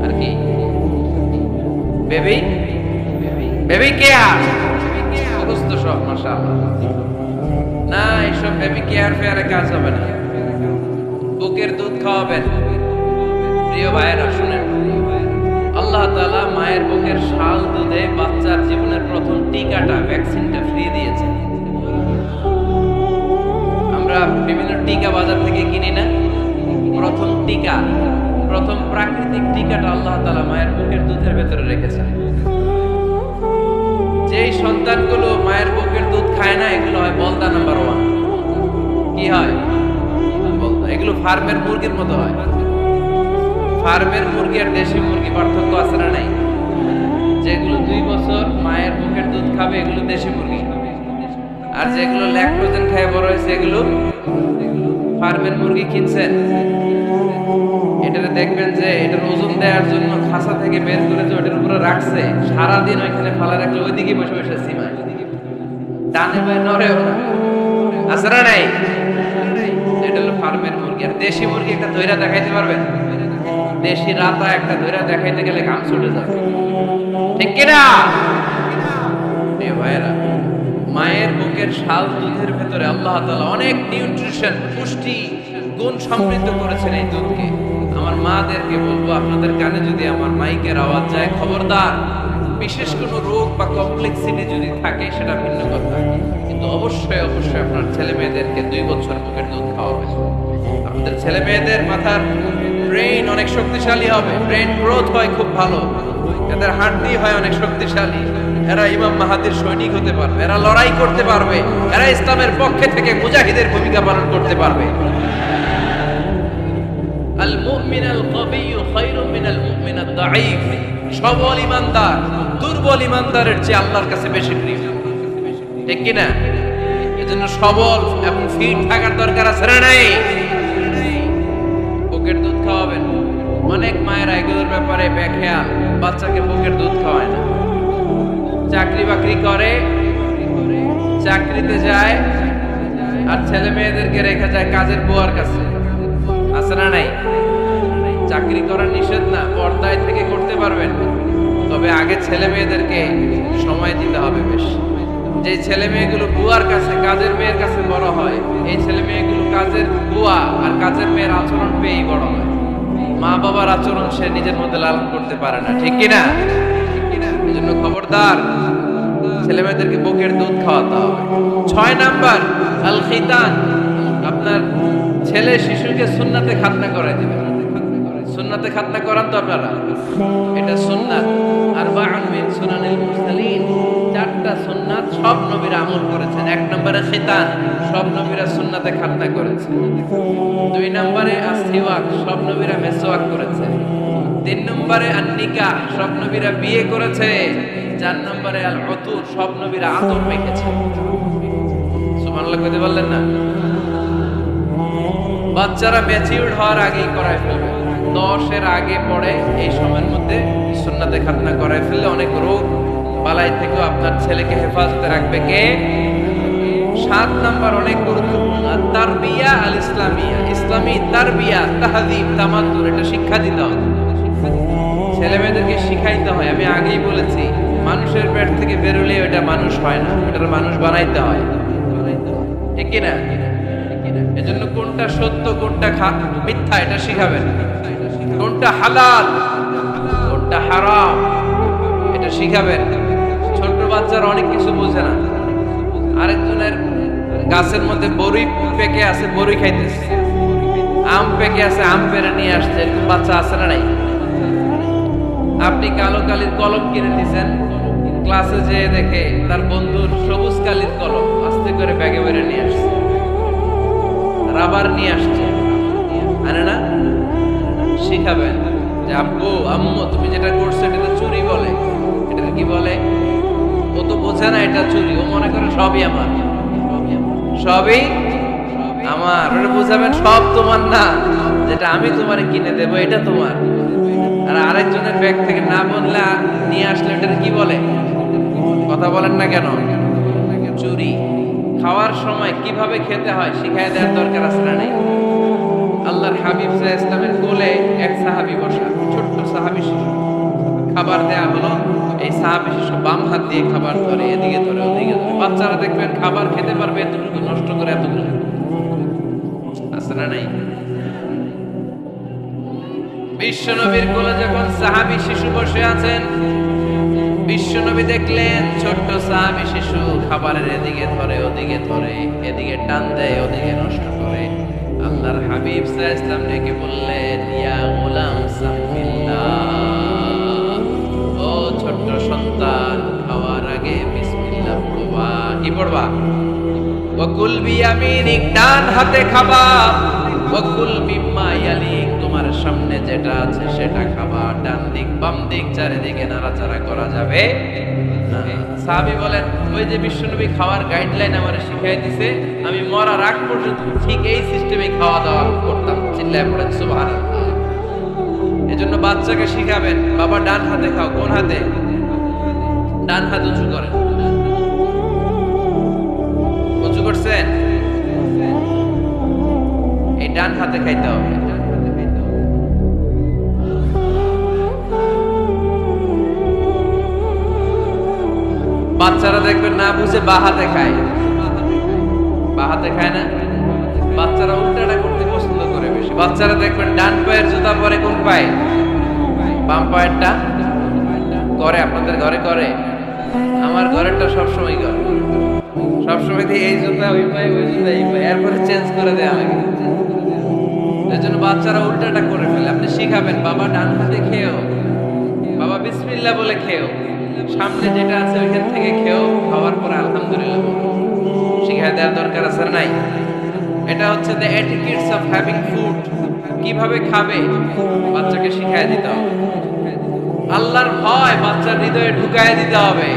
আর কি? Baby care. মুখস্থ সব মাশাআল্লাহ। না, এইসব বেবি কেয়ার ফেয়ারে কাজ হবে না। বুকের দুধ খাওয়াবেন। প্রিয় ভাইয়েরা শুনেন, আল্লাহ তাআলা মায়ের বুকের শাল দুধে বাচ্চার জীবনের প্রথম টিকাটা, ভ্যাকসিনটা ফ্রি দিয়েছে। আমরা বিভিন্ন টিকা বাজার থেকে কিনি না, প্রথম টিকা, প্রথম প্রাকৃতিক টিকাটা আল্লাহ তাআলা মায়ের বুকের দুধের ভেতরে রেখেছেন। যেই সন্তানগুলো মায়ের বুকের দুধ খায় না, এগুলো হয় বলদা নাম্বার 1। কি হয়? বলদা। এগুলো ফার্মের মুরগির মতো হয়। ফার্মের মুরগি আর দেশি মুরগি পার্থক্য আছে না নাই? যেগুলো 2 বছর মায়ের বুকের দুধ খাবে এগুলো দেশি মুরগি, আর যেগুলো ল্যাকটোজেন খেয়ে বড় হয়েছে এগুলো ফার্মের মুরগি। কিনছেন? এটারে দেখবেন যে এটার ওজন দেওয়ার জন্য খাসা থেকে বের করে যে ওটার উপরে রাখছে, সারাদিন ওইখানে ফালা রাখলে ওইদিকে বসে বসে সিমায়, ডানে বায়ে নড়েও না। আছে না নাই? এটা হলো ফার্মের মুরগি। আর দেশি মুরগি একটা ধইরা দেখাইতে পারবেন? দেশি রাতা একটা ধইরা দেখাইতে গেলে ঘাম ছুটে যাবে, ঠিক কিনা? এ ভাইরা, মায়ের বুকের শাল দুধের ভেতরে আল্লাহ তাআলা অনেক নিউট্রিশন, পুষ্টি গুণ সমৃদ্ধ করেছেন এই দুধকে। আমার মাদেরকে বলবো, আপনাদের কানে যদি আমার মাইকের আওয়াজ যায়, খবরদার, বিশেষ কোনো রোগ বা কমপ্লেক্সিটি যদি থাকে সেটা ভিন্ন কথা, কিন্তু অবশ্যই অবশ্যই আপনার ছেলে মেয়েদেরকে 2 বছর বুকের দুধ খাওয়াবেন। আপনাদের ছেলে মেয়েদের মাথার ব্রেইন অনেক শক্তিশালী হবে, ব্রেইন গ্রোথ হয় খুব ভালো, এদের হাড্ডি হয় অনেক শক্তিশালী, এরা ইমাম মাহাদির সৈনিক হতে পারবে, এরা লড়াই করতে পারবে, এরা ইসলামের পক্ষে থেকে মুজাহিদের ভূমিকা পালন করতে পারবে। আল মুমিনুল কবিয়্যু খায়রুম মিনাল মুমিনিদ দাঈফ। সবল ঈমানদার দুর্বল ঈমানদারের চেয়ে আল্লাহর কাছে বেশি প্রিয়, ঠিক কি না? এজন্য সবল এবং ফিট থাকার দরকার আছে না নাই? বুকের দুধ খাওয়াবেন। অনেক মায়েরা এগুলোর ব্যাপারে বেখেয়াল, বাচ্চাকে বুকের দুধ খাওয়ায় না। চাকরি বাকরি করে, চাকরিতে যায়, আর ছেলে মেয়েদেরকে রেখে যায় কাজের বুয়ার কাছে। আছে না নাই? চাকরি করা নিষেধ না, পর্দায় থেকে করতে পারবেন, তবে আগে ছেলে মেয়েদেরকে সময় দিতে হবে বেশ। যে ছেলে মেয়েগুলো বুয়ার কাছে, কাজের মেয়ের কাছে বড় হয়, এই ছেলে মেয়েগুলো কাজের বুয়া আর কাজের মেয়ের আচরণ পেয়েই বড় হয়। মা বাবার আচরণ সে নিজের মধ্যে লালন করতে পারে না, ঠিক কিনা? এই জন্য খবরদার, ছেলে মেয়েদেরকে বুকের দুধ খাওয়াতে হবে। 6 নাম্বার আল খিতান। আপনার ছেলে শিশুকে সুন্নাতে খাতনা করাই দিবেন। সুন্নাতে খাতনা করান তো আপনারা? এটা সুন্নাত। আরবাউন মিন সুনানিল মুরসালিন, 4টা সুন্নাত সব নবীরা আমল করেছেন। 1 নম্বরে খিতান, সব নবীরা সুন্নাতে খাতনা করেছে। 2 নম্বরে আসওয়াক, সব নবীরা মেসওয়াক করেছে। 3 নম্বরে আন-নিকাহ, সব নবীরা বিয়ে করেছে। 4 নম্বরে আল উতুর, সব নবীরা আতর মেখেছে। সুবহানাল্লাহ কইতে পারলেন না? বাচ্চারা ম্যাচিউরড হওয়ার আগেই করায় ফেলবে, 10-এর আগে পড়ে এই সময়ের মধ্যে সুন্নাতে খাতনা করায় ফেললে অনেক রোগ বালাই থেকেও আপনার ছেলেকে হেফাজতে রাখবে কে? 7 নাম্বার অনেক গুরুত্বপূর্ণ, তারবিয়া আল ইসলামিয়া। ইসলামী তারবিয়া, তাহযীব, তামাদ্দুন, এটা শিক্ষা দিতে হবে। ছেলে মেয়েদেরকে শিখাইতে হয়। আমি আগেই বলেছি, মানুষের পেট থেকে বেরোলে ওটা মানুষ হয় না, ওটার মানুষ বানাইতে হয়, ঠিক কিনা? এজন্য কোনটা সত্য কোনটা মিথ্যা এটা শিখাবেন, কোনটা হালাল কোনটা হারাম এটা শিখাবেন। ছোট বাচ্চারা অনেক কিছু বোঝে না। আরেকজনের গাছের মধ্যে বড়ই পেকে আছে, বড়ই খাইতেছে, আম পেকে আছে, আম পেরে নিয়ে আসছে, এরকম বাচ্চা আছে না নাই? আপনি কালো কালির কলম কিনে দিয়েছেন, ক্লাসে যেয়ে দেখে তার বন্ধুর সবুজ কালির কলম আস্তে করে ব্যাগে বেড়ে নিয়ে আসছে, রাবার নিয়ে আসছে, আরে না শিখাবেন যে আব্বু আম্মু তুমি যেটা করছো এটা তো চুরি বলে, এটা কি বলে? ও তো বোঝে না এটা চুরি, ও মনে করে সবই আমার, সবই আমার। ওটা বুঝাবেন সব তোমার না, যেটা আমি তোমারে কিনে দেবো এটা তোমার। আর আরেকজনের ব্যাগ থেকে না বললে নিয়ে আসলে এটা কি বলে? কথা বলেন না কেন? চুরি। খাওয়ার সময় কিভাবে খেতে হয় শিখায় দেওয়ার দরকার আছে না নেই? আল্লাহর হাবিব সাল্লাল্লাহু আলাইহি ওয়াসাল্লামের কোলে এক সাহাবী বসা, ছোট্ট সাহাবী শিশু। খাবার দেয়া হলো, এই সাহাবী শিশু বাম হাত দিয়ে খাবার ধরে, এদিকে ধরে ওদিকে ধরে। বাচ্চারা দেখবেন খাবার খেতে পারবে এতটুকু, নষ্ট করে এতটুকু, আছে না নাই? বিশ্বনবীর কোলে যখন সাহাবী শিশু বসে আছেন, বিশ্বনবী দেখলেন ছোট্ট সাহাবী শিশু খাবারের এদিকে ধরে ওদিকে ধরে, এদিকে টান দেয় ওদিকে নষ্ট করে। আল্লাহর হাবিব সাল্লাল্লাহু আলাইহি ওয়াসাল্লাম ডেকে বললেন, ইয়া গোলাম সামিল্লাহ, ও ছোট্ট সন্তান খাওয়ার আগে বিসমিল্লাহ পড়বা। কি পড়বা? ওয়াকুল বিয়ামিনিক, ডান হাতে খাবা। ওয়াকুল মিম্মা ইয়ালিক, তোমার সামনে যেটা আছে সেটা খাবা। ডান দিক বাম দিক চারিদিকে নাড়াচাড়া করা যাবে না। সাহাবী বলেন, ওই যে বিশ্বনবী খাওয়ার গাইডলাইন আমারে শিখিয়ে দিয়েছে, আমি মরার আগ পর্যন্ত ঠিক এই সিস্টেমে খাওয়া দাওয়া করতাম। চিল্লায় পড়েন সুবহানাল্লাহ। এজন্য বাচ্চাকে শিখাবেন, বাবা ডান হাতে খাও। কোন হাতে? ডান হাত উঁচু করেন। উঁচু করছেন? এই ডান হাতে খাইতে হবে। বাচ্চারা দেখবেন না বুঝে বা হাতে খায়, বা হাতে খায় না। বাচ্চারা উল্টাটা করতে পছন্দ করে বেশি। বাচ্চারা দেখবেন ডান পায়ের জুতা পরে কোন পায়ে? বাম পায়েরটা করে। আপনাদের ঘরে করে? আমার ঘরেরটা সবসময় করে। সবসময় দিয়ে এই জুতা ওই পায়ে, ওই জুতা এই পায়ে, এরপরে চেঞ্জ করে দেয় আমাকে। এর জন্য বাচ্চারা উল্টাটা করে ফেলে। আপনি শিখাবেন, বাবা ডান হাতে খেয়েও, বাবা বিসমিল্লাহ বলে খেয়েও, সামনে যেটা আছে ওইখান থেকে খেয়েও, খাওয়ার পরে আলহামদুলিল্লাহ বলো। শিখায় দেওয়ার দরকার আছে নাই? এটা হচ্ছে the etiquettes of having food. কিভাবে খাবে বাচ্চাকে শিখায় দিতে হবে। আল্লাহর ভয় বাচ্চার হৃদয়ে ঢুকায় দিতে হবে।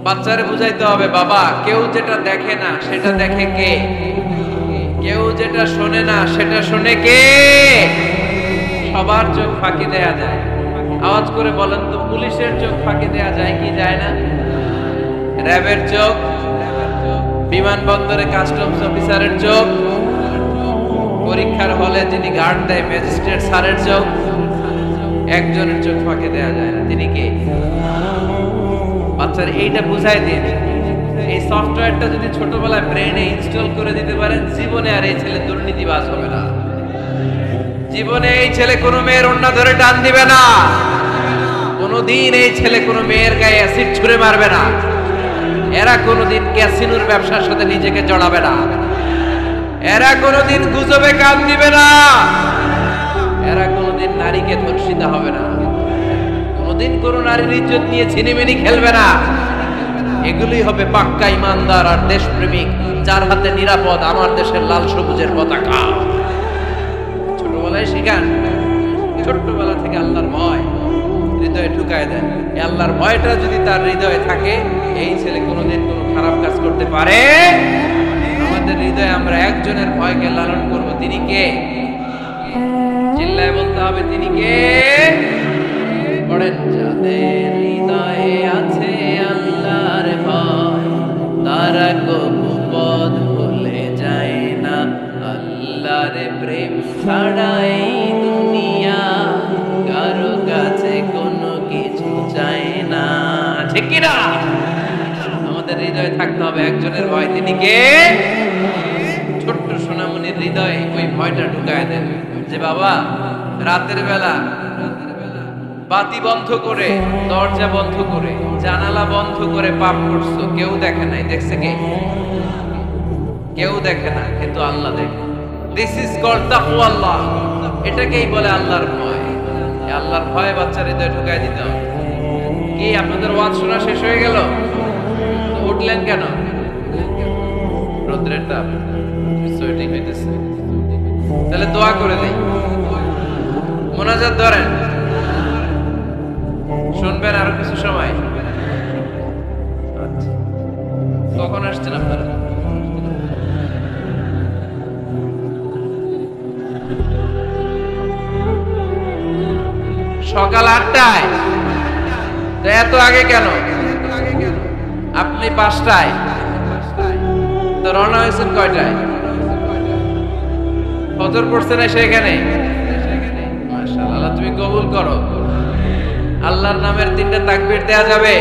বাচ্চারে বুঝাইতে হবে, বাবা কেউ যেটা দেখে না সেটা দেখে কে? কেউ যেটা শোনে না সেটা শোনে কে? সবার চোখ ফাঁকি দেয়া যায়। আওয়াজ করে বলেন তো, পুলিশের চোখ ফাঁকি দেয়া যায় কি যায় না? র্যাবের চোখ, বিমানবন্দরে কাস্টমস অফিসারের চোখ, পরীক্ষার হলে যিনি গার্ড দেয় ম্যাজিস্ট্রেট স্যারের চোখ, একজনের চোখ ফাঁকি দেয়া যায় না। তিনি কে? বাচ্চার এইটা বুঝাই দিন। এই সফটওয়্যারটা যদি ছোটবেলায় ব্রেনে ইনস্টল করে দিতে পারেন, জীবনে আর এই ছেলে দুর্নীতিবাজ হবে না। জীবনে এই ছেলে কোনো মেয়ের ওড়না ধরে টান দিবে না। কোনোদিন এই ছেলে কোনো মেয়ের গায়ে অ্যাসিড ছুঁড়ে মারবে না। এরা কোনোদিন ক্যাসিনোর ব্যবসার সাথে নিজেকে জড়াবে না। এরা কোনোদিন গুজবে কান দিবে না। এরা কোনোদিন নারীকে ধর্ষিত হবে না। কোনোদিন কোনো নারীর ইজ্জত নিয়ে ছিনিমিনি খেলবে না। এগুলি হবে পাক্কা ইমানদার আর দেশপ্রেমিক, যার হাতে নিরাপদ আমার দেশের লাল সবুজের পতাকা। ছোটবেলায় শিখান, ছোট্টবেলা থেকে আল্লাহর ভয় হৃদয়ে ঢুকায় দেন। এই আল্লাহর ভয়টা যদি তার হৃদয়ে থাকে, এই ছেলে কোনোদিন কোনো খারাপ কাজ করতে পারে। আমাদের হৃদয়ে আমরা একজনের ভয়কে লালন করব। তিনি কে? চিল্লায় বলতে হবে, তিনি কে? পড়েন, যাদের হৃদয়ে আছে আল্লাহর ভয়, তারা কবু পথ ভুলে যায় না। আল্লাহর প্রেম ছাড়া এই দুনিয়া কারো কাছে কোনো কিছু চায় না। ঠিক কি না? আমাদের হৃদয়ে থাকতে হবে একজনের ভয়। তিনি কে? ছোট্ট সোনামণির হৃদয়ে ওই ভয়টা ঢুকায় দেন যে বাবা রাতের বেলা বাতি বন্ধ করে, দরজা বন্ধ করে, জানালা বন্ধ করে পাপ করছো, কেউ দেখে নাই। দেখছে কে? কেউ দেখে না, কিন্তু আল্লাহ দেখে। দিস ইজ কল্ড তাকওয়াল্লাহ। এটাকেই বলে আল্লাহর ভয়। আল্লাহর ভয় বাচ্চার হৃদয়ে ঢুকায় দিতে হবে। কি কি আপনাদের ওয়াজ শোনা শেষ হয়ে গেল? উঠলেন কেন? রোদ্রের তাপ, সোয়েটিং হইতেছে। তাহলে দোয়া করে দেই, মোনাজাত ধরেন, শুনবেন আরো কিছু সময়। আচ্ছা, কখন আসছেন আপনারা? সকাল 8টায়। তো এত আগে কেন? আপনি 5টায়, তো রওনা হয়েছেন কয়টায়? ফজর পড়ছে না সেখানে? মাশাআল্লাহ, আল্লাহ তুমি কবুল করো। আল্লাহর নামের 3টা তাকবীর দেয়া যাবে?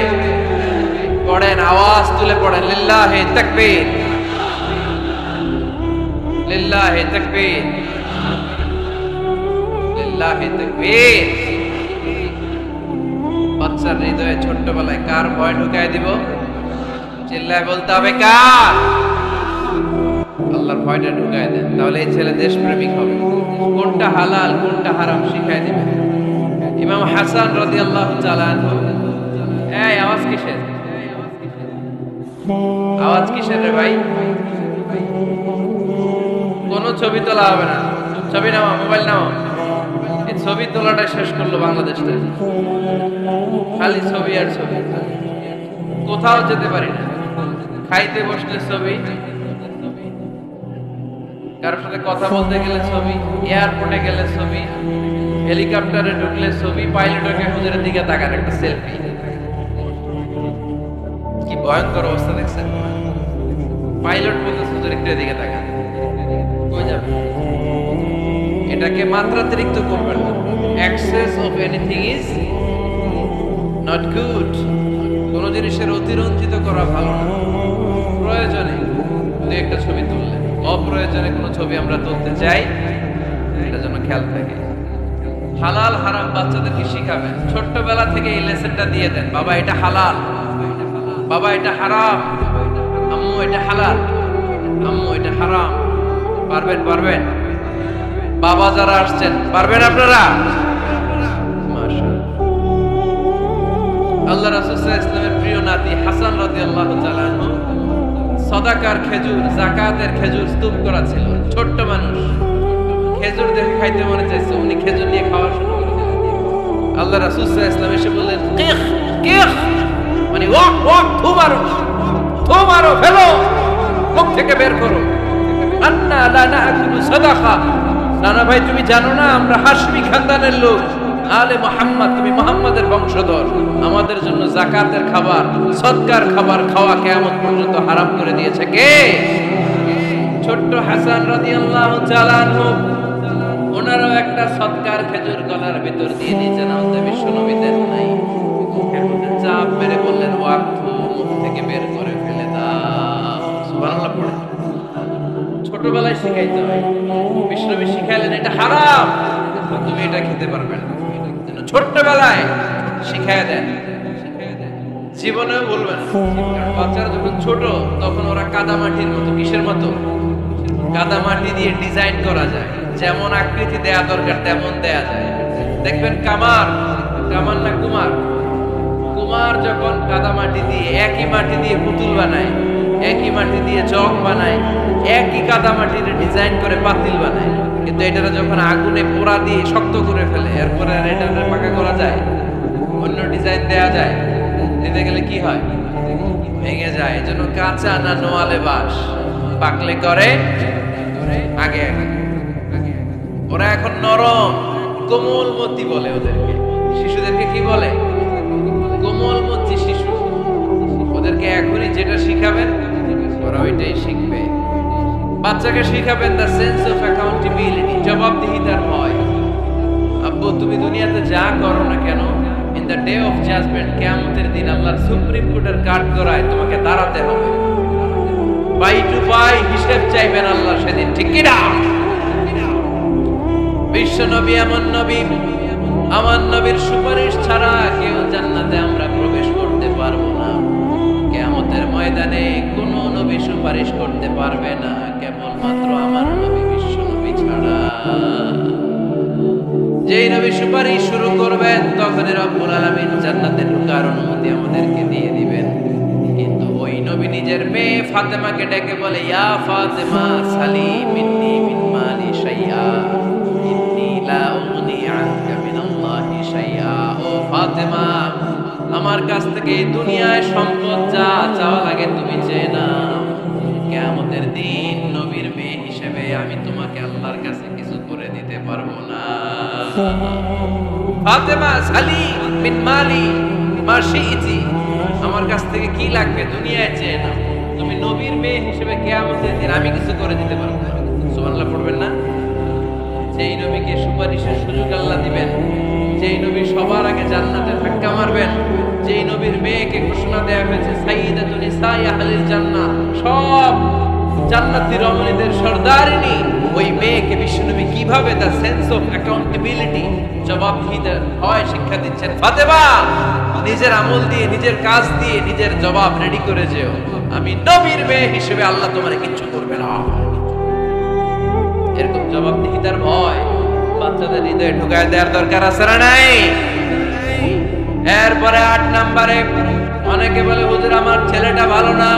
পড়েন, আওয়াজ তুলে পড়েন, লিল্লাহি তাকবীর, লিল্লাহি তাকবীর, লিল্লাহি তাকবীর। বাচ্চার হৃদয়ে ছোট্টবেলায় কার ভয় ঢুকায় দিব? চিল্লায় বলতে হবে কার? আল্লাহর ভয়টা ঢুকায় দেন, তাহলে এই ছেলে দেশপ্রেমিক হবে। কোনটা হালাল কোনটা হারাম শিখায় দিবেন। ইমাম হাসান রাদিয়াল্লাহু তাআলা আনহু, এই আওয়াজ কিসের? আওয়াজ কিসের রে ভাই? কোন ছবি তোলা হবে না। ছবি নাও, মোবাইল নাও। এই ছবি তোলাটা শেষ করলো বাংলাদেশটা, খালি ছবি আর ছবি। কোথাও যেতে পারি না, খাইতে বসলে ছবি, কারোর সাথে কথা বলতে গেলে ছবি, এয়ারপোর্টে গেলে ছবি, হেলিকপ্টারে ঢুকলে ছবি, পাইলটের হুজুরের দিকে তাকান একটা সেলফি। কি ভয়ঙ্কর অবস্থা দেখছেন? পাইলট বলতে হুজুর একটু দিকে তাকান, কই যাবে? এটাকে মাত্রাতিরিক্ত করবেন না। Access of anything is not good. কোন জিনিসের অতিরঞ্জিত করা ভালো না। প্রয়োজনে দুই একটা ছবি তুললে, অপ্রয়োজনে কোনো ছবি আমরা তুলতে চাই, এটা যেন খেয়াল থাকে। হালাল হারাম বাচ্চাদেরকে শিখাবেন, ছোট্টবেলা থেকে এই লেসনটা দিয়ে দেন। বাবা এটা হালাল, বাবা এটা হারাম, আম্মু এটা হালাল, আম্মু এটা হারাম। পারবেন? পারবেন? বাবা যারা আসছেন পারবেন আপনারা? আল্লাহ রাসূল সাল্লাল্লাহু আলাইহি ওয়াসাল্লামের প্রিয় নাতি হাসান রাদিয়াল্লাহু তাআলা আনহু সাদাকার খেজুর, যাকাতের খেজুর স্তূপ করা ছিল। ছোট্ট মানুষ, খেজুর দেখে খাইতে মনে চাইছে, উনি খেজুর নিয়ে খাওয়া শুরু করে দিলেন। আল্লাহ রাসূল সাল্লাল্লাহু আলাইহি ওয়াসাল্লাম এসে বললেন, কিখ কিখ, মানে ওয়াক ওয়াক, থু মারো, ফেলো, মুখ থেকে বের করো। আন্না লা নাআকুলু সাদাকা, নানা ভাই তুমি জানো না আমরা হাশমি খানদানের লোক, আলে মুহাম্মদ, তুমি মুহাম্মাদের বংশধর। আমাদের জন্য যাকাতের খাবার, সদকার খাবার খাওয়া কিয়ামত পর্যন্ত হারাম করে দিয়েছে কে? ছোট্ট হাসান রাদিয়াল্লাহু তাআলা আনহু, ওনারও একটা সদকার খেজুর গলার ভিতর দিয়ে নিচে নামতে বিশ্বনবী দেন নাই। মুখের মধ্যে চাপ মেরে বললেন, ওয়াক্তু, মুখ থেকে বের করে ফেলে দাও। সুবহানাল্লাহ পড়ে। ছোটবেলায় শিখাইতে হয়। বিশ্বনবী শিখাইলেন এটা হারাম, তুমি এটা খেতে পারবে না। ছোট্টবেলায় শিখায় দেন, জীবনেও বলবেন। বাচ্চারা যখন ছোট তখন ওরা কাদামাটির মতো, কিসের মতো? কাদামাটি দিয়ে ডিজাইন করা যায়, যেমন আকৃতি দেয়া দরকার তেমন দেয়া যায়। দেখবেন কামার না কুমার যখন কাদামাটি দিয়ে, একই মাটি দিয়ে পুতুল বানায়, একই মাটি দিয়ে জগ বানায়, একই কাদামাটির ডিজাইন করে পাতিল বানায়, কিন্তু এটারা যখন আগুনে পোড়া দিয়ে শক্ত করে ফেলে, এরপরে আর এটা পাকা করা যায়, অন্য ডিজাইন দেয়া যায়, দিতে গেলে কি হয়? ভেঙে যায়। এজন্য কাঁচা না নোয়ালে বাস, পাকলে করে আগে আগে। ওরা এখন নরম, কোমলমতি বলে ওদেরকে। শিশুদেরকে কি বলে? কোমলমতি শিশু। ওদেরকে এখনই যেটা শিখাবেন ওরা ওইটাই শিখবে। বাচ্চাকে শিখাবেন দ্য সেন্স অফ অ্যাকাউন্টেবিলিটি, জবাবদিহিতার ভয়। আব্বু তুমি দুনিয়াতে যা করো না কেন, in the day of judgement, কিয়ামতের দিন আল্লাহর সুপ্রিম কোর্টের কাঠগড়ায় তোমাকে দাঁড়াতে হবে। বাই টু বাই হিসাব চাইবেন আল্লাহ সেদিন, ঠিক কি না? বিশ্ব নবী এমন নবী, আমার নবীর সুপারিশ ছাড়া কেউ জান্নাতে আমরা প্রবেশ করতে পারবো না। কিয়ামতের ময়দানে কোনো নবী সুপারিশ করতে পারবে না, কেবলমাত্র আমার নবী বিশ্ব নবী ছাড়া। যেই নবী সুপারিশ শুরু করবেন তখনই রব্বুল আলামিন জান্নাতে ঢোকার অনুমতি আমাদেরকে দিয়ে দিবেন। কিন্তু ওই নবী নিজের মেয়ে ফাতেমাকে ডেকে বলে, ইয়া ফাতেমা সালি মিন্নি মিন মালি শাইআ ইন্নী লা উগনি আনকা মিনাল্লাহি শাইআ। ও ফাতেমা, আমার কাছ থেকে এই দুনিয়ায় সম্পদ যা চাওয়া লাগে তুমি চেয়ে নাও। কিয়ামতের দিন নবীর মেয়ে হিসেবে আমি তোমাকে আল্লাহর কাছে কিছু করে দিতে পারবো না। ফাতেমা সালি মিন মালি মা শিইতি, আমার কাছ থেকে কি লাগবে দুনিয়ায় চেয়ে নাও। তুমি নবীর মেয়ে হিসেবে কিয়ামতের দিন আমি কিছু করে দিতে পারবো না। সুবহানাল্লাহ পড়বেন না? যেই নবীকে সুপারিশের সুযোগ আল্লাহ দিবেন, যেই নবী সবার আগে জান্নাতে ধাক্কা মারবেন, যেই নবীর মেয়েকে ঘোষণা দেয়া হয়েছে সাইয়্যিদাতুন নিসাই আহলিল জান্নাহ, সব জান্নাতি রমণীদের সর্দারিনী, ওই মেয়েকে বিশ্বনবী কিভাবে দা সেন্স অফ অ্যাকাউন্টেবিলিটি, জবাবদিহিতা হয় শিক্ষা দিচ্ছেন। ফাতেমা, নিজের আমল দিয়ে, নিজের কাজ দিয়ে নিজের জবাব রেডি করে যেও। আমি নবীর মেয়ে হিসেবে আল্লাহ তোমারে কিচ্ছু করবে না। এরকম জবাবদিহিতার ভয় বাচ্চাদের হৃদয়ে ঢুকায় দেওয়ার দরকার আছে না নাই? এরপরে 8 নম্বরে, অনেকে বলে হুজুর আমার ছেলেটা ভালো না,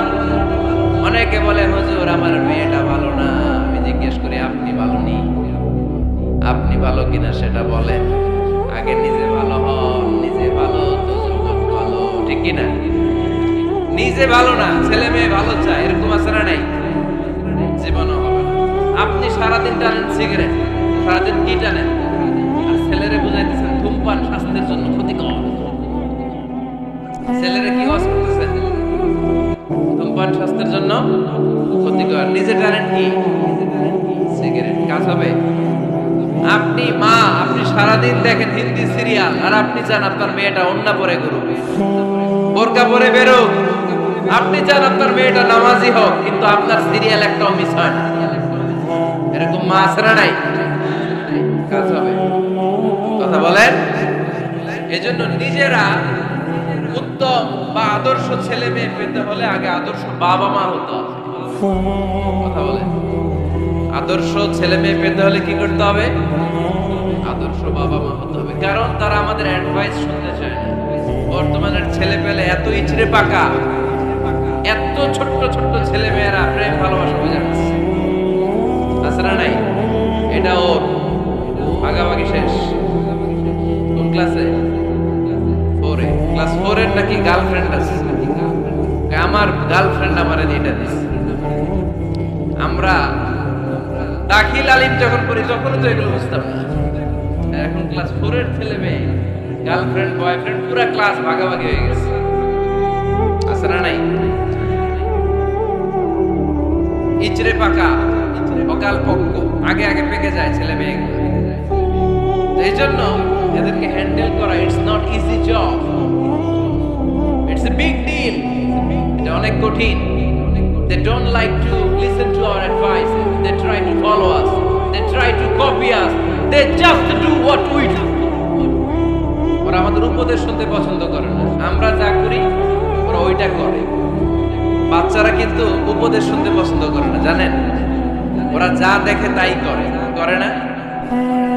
অনেকে বলে হুজুর আমার মেয়েটা ভালো না। আমি জিজ্ঞেস করি আপনি ভালো নি? আপনি ভালো কিনা সেটা বলেন। আগে নিজে ভালো হন, নিজে ভালো তো জগৎ ভালো, ঠিক কিনা? নিজে ভালো না, ছেলে মেয়ে ভালো চায়, এরকম আছে না নাই? জীবনও হবে না। আপনি সারাদিন টানেন সিগারেট, সারাদিন কি টানেন, আর ছেলেরে বুঝাইতেছেন ধূমপান স্বাস্থ্যের জন্য ক্ষতিকর। ছেলেরে কি ওয়াজ করতেছেন? ধূমপান স্বাস্থ্যের জন্য ক্ষতিকর। নিজে টানেন কি? সিগারেট। কাজ হবে? আপনি মা, আপনি সারাদিন দেখেন হিন্দি সিরিয়াল, আর আপনি চান আপনার মেয়েটা ওন্না পরে ঘুরুক, বোরকা পরে বেরোক। আপনি চান আপনার মেয়েটা নামাজি হোক, কিন্তু আপনার সিরিয়াল একটাও মিস হয় না। এরকম মা আছে না নাই? কাজ হবে? কথা বলেন। এজন্য নিজেরা উত্তম বা আদর্শ ছেলে মেয়ে পেতে হলে আগে আদর্শ বাবা মা হতে হবে। কথা বলেন। আদর্শ ছেলে মেয়ে পেতে হলে কি করতে হবে? আদর্শ বাবা মা হতে হবে। কারণ তারা আমাদের অ্যাডভাইস শুনতে চায় না। বর্তমানের ছেলে পেলে এত ইচড়ে পাকা, এত ছোট্ট ছোট্ট ছেলে মেয়েরা প্রেম ভালোবাসা বুঝে আসছে, আছে না নাই? এটা ওর ভাগাভাগি শেষ। কোন ক্লাসে? 4 এ। ক্লাস 4 এর নাকি গার্লফ্রেন্ড আছে। আমার গার্লফ্রেন্ড আমারে এটা দিছে। আমরা দাখিল আলিম যখন করি তখন তো এগুলো বুঝতাম না। এখন ক্লাস 4 এর ছেলে মেয়ে গার্লফ্রেন্ড বয়ফ্রেন্ড পুরো ক্লাস ভাগাভাগি হয়ে গেছে, আছে না নাই? ইচড়ে পাকা, অকাল পক্ক, আগে আগে পেকে যায় ছেলে মেয়ে। এই জন্য এদেরকে হ্যান্ডেল করা it's not easy job, it's a big deal. এটা অনেক কঠিন। They don't like to listen to our advice. They try to follow us. They try to copy us. They just do what we do. ওরা আমাদের উপদেশ শুনতে পছন্দ করে না। আমরা যা করি ওরা ওইটা করে। বাচ্চারা কিন্তু উপদেশ শুনতে পছন্দ করে না, জানেন? ওরা যা দেখে তাই করে, করে না?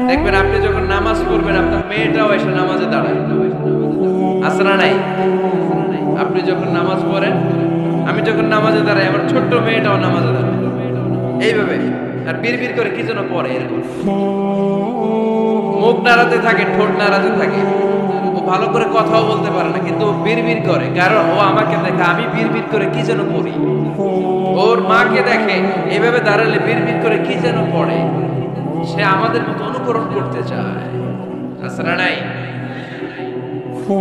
দেখবেন আপনি যখন নামাজ পড়বেন আপনার মেয়েটাও এসে নামাজে দাঁড়ায়, আছে না নাই? আপনি যখন নামাজ পড়েন, আমি যখন নামাজে দাঁড়াই, আমার ছোট্ট মেয়েটাও নামাজে দাঁড়ায় এইভাবে, আর বিড়বিড় করে কি যেন পড়ে, এরকম মুখ নাড়াতে থাকে, ঠোঁট নাড়াতে থাকে। ও ভালো করে কথাও বলতে পারে না, কিন্তু ও বিড়বিড় করে, কারণ ও আমাকে দেখে আমি বিড়বিড় করে কি যেন পড়ি। ওর মাকে দেখে এইভাবে দাঁড়ালে বিড়বিড় করে কি যেন পড়ে। সে আমাদের মতো অনুকরণ করতে চায়, আছে না নাই?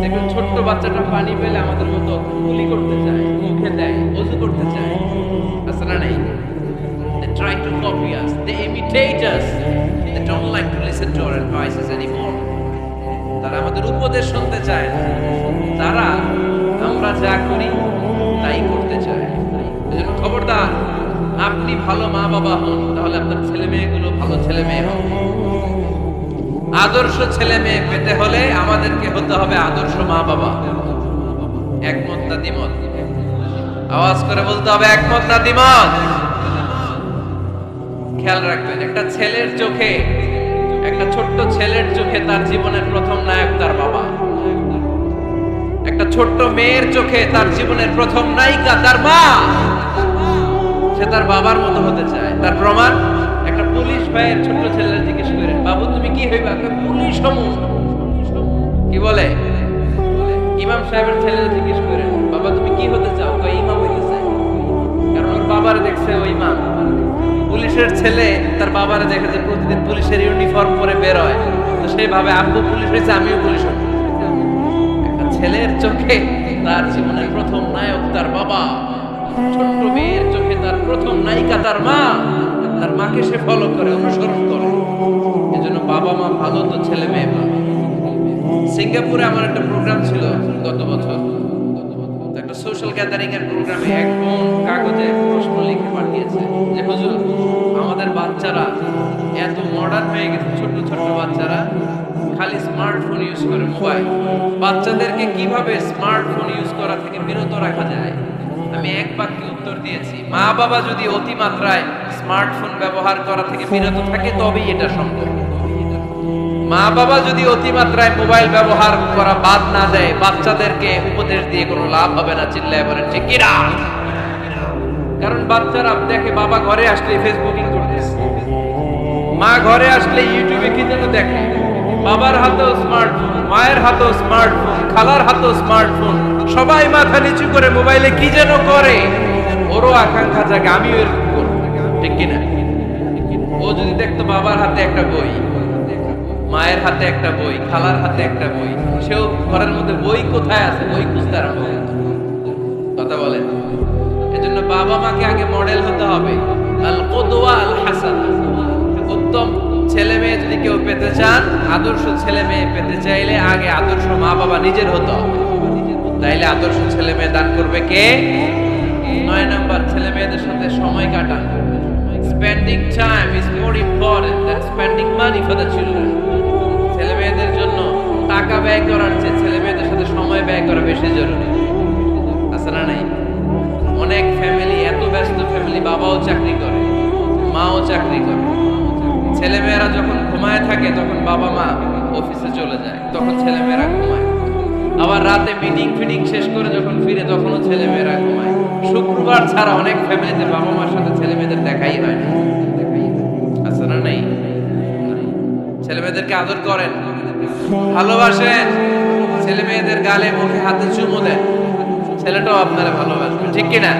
দেখুন ছোট্ট বাচ্চাটা পানি পেলে আমাদের মতো কুলি করতে চায়, মুখে দেয়, ওযু করতে চায়, আছে না নাই? They try to copy us, they imitate us, they don't like to listen to our advices anymore. তারা আমাদের উপদেশ শুনতে চায় না, তারা আমরা যা করি তাই করতে চায়। এজন্য খবরদার, আপনি ভালো মা বাবা হন, তাহলে আপনার ছেলে মেয়েগুলো ভালো ছেলে মেয়ে হবে। আদর্শ ছেলে মেয়ে পেতে হলে আমাদেরকে হতে হবে আদর্শ মা বাবা। একমত না দ্বিমত? আওয়াজ করে বলতে হবে একমত না দ্বিমত? খেয়াল রাখবেন, একটা ছেলের চোখে, একটা ছোট্ট ছেলের চোখে চোখে তার জীবনের প্রথম নায়ক তার বাবা। একটা ছোট্ট মেয়ের চোখে তার জীবনের প্রথম নায়িকা তার মা। সে তার বাবার মতো হতে চায়। তার প্রমাণ, একটা পুলিশ ভাইয়ের ছোট্ট ছেলেরা জিজ্ঞেস করে, বাবু তুমি কি হইবা? পুলিশ হমু। কি বলে? ইমাম সাহেবের ছেলেরা জিজ্ঞেস করে, বাবা তুমি কি হতে চাও? ইমাম হইতে চাই। কারণ ওর বাবার দেখছে ওই ইমাম। পুলিশের ছেলে তার বাবারে দেখে যে প্রতিদিন পুলিশের ইউনিফর্ম পরে বের হয়, তো সেইভাবে আব্বু পুলিশ হয়েছে, আমিও পুলিশ হব। একটা ছেলের চোখে তার জীবনের প্রথম নায়ক তার বাবা, ছোট্ট মেয়ের চোখে তার প্রথম নায়িকা তার মা। তার মাকে সে ফলো করে, অনুসরণ করে। এজন্য বাবা মা ভালো তো ছেলে মেয়ে ভালো। সিঙ্গাপুরে আমার একটা প্রোগ্রাম ছিল গত বছর। একটা সোশ্যাল গ্যাদারিং এর প্রোগ্রামে এক বোন কাগজে প্রশ্ন লিখে পাঠিয়েছে যে হুজুর, আমাদের বাচ্চারা এত মডার্ন হয়ে গেছে, ছোট ছোট বাচ্চারা খালি স্মার্টফোন ইউজ করে, মোবাইল। বাচ্চাদেরকে কিভাবে স্মার্টফোন ইউজ করা থেকে বিরত রাখা যায়? আমি এক বাক্যে উত্তর দিয়েছি, মা বাবা যদি অতিমাত্রায় স্মার্টফোন ব্যবহার করা থেকে বিরত থাকে তবেই এটা সম্ভব। মা বাবা যদি অতিমাত্রায় মোবাইল ব্যবহার করা বাদ না দেয়, বাচ্চাদেরকে উপদেশ দিয়ে কোনো লাভ হবে না। চিল্লায় বলেন ঠিক কিনা? কারণ বাচ্চারা দেখে বাবা ঘরে আসলে ফেসবুকিং করতেছে, মা ঘরে আসলে ইউটিউবে কি যেন দেখে। বাবার হাতেও স্মার্টফোন, মায়ের হাতেও স্মার্টফোন, খালার হাতেও স্মার্টফোন, সবাই মাথা নিচু করে মোবাইলে কি যেন করে। ওরও আকাঙ্ক্ষা জাগে আমিও এরকম করব, ঠিক কিনা? ও যদি দেখতো বাবার হাতে একটা বই, মায়ের হাতে একটা বই, খালার হাতে একটা বই, সেও ঘরের মধ্যে বই কোথায় আছে বই খুঁজতে আরম্ভ করত। কথা বলেন? এজন্য বাবা মাকে আগে মডেল হতে হবে। আল কুদওয়া আল হাসানা। উত্তম ছেলে মেয়ে যদি কেউ পেতে চান, আদর্শ ছেলে মেয়ে পেতে চাইলে আগে আদর্শ মা বাবা নিজের হতে হবে। তাইলে আদর্শ ছেলে মেয়ে দান করবে কে? 9 নাম্বার, ছেলে মেয়েদের সাথে সময় কাটান। Spending time is more important than spending money for the children. ছেলে মেয়েদের জন্য টাকা ব্যয় করার চেয়ে ছেলে মেয়েদের সাথে সময় ব্যয় করা বেশি জরুরি। আছে না নাই? অনেক ফ্যামিলি, এত ব্যস্ত ফ্যামিলি, বাবাও চাকরি করে, মাও চাকরি করে। ছেলে মেয়েরা যখন ঘুমায় থাকে তখন বাবা মা অফিসে চলে যায়, তখন ছেলে মেয়েরা ঘুমায়। আবার রাতে মিটিং ফিটিং শেষ করে যখন ফিরে তখনও ছেলে মেয়েরা ঘুমায়। শুক্রবার ছাড়া অনেক ফ্যামিলিতে বাবা মার সাথে ছেলে মেয়েদের দেখাই হয় না। আছে না নাই? ছেলে মেয়েদেরকে আদর করেন, ভালোবাসেন, ছেলে মেয়েদের গালে মুখে হাতে চুমু দেন, ছেলেটাও আপনারা ভালোবাসবে, ঠিক কিনা?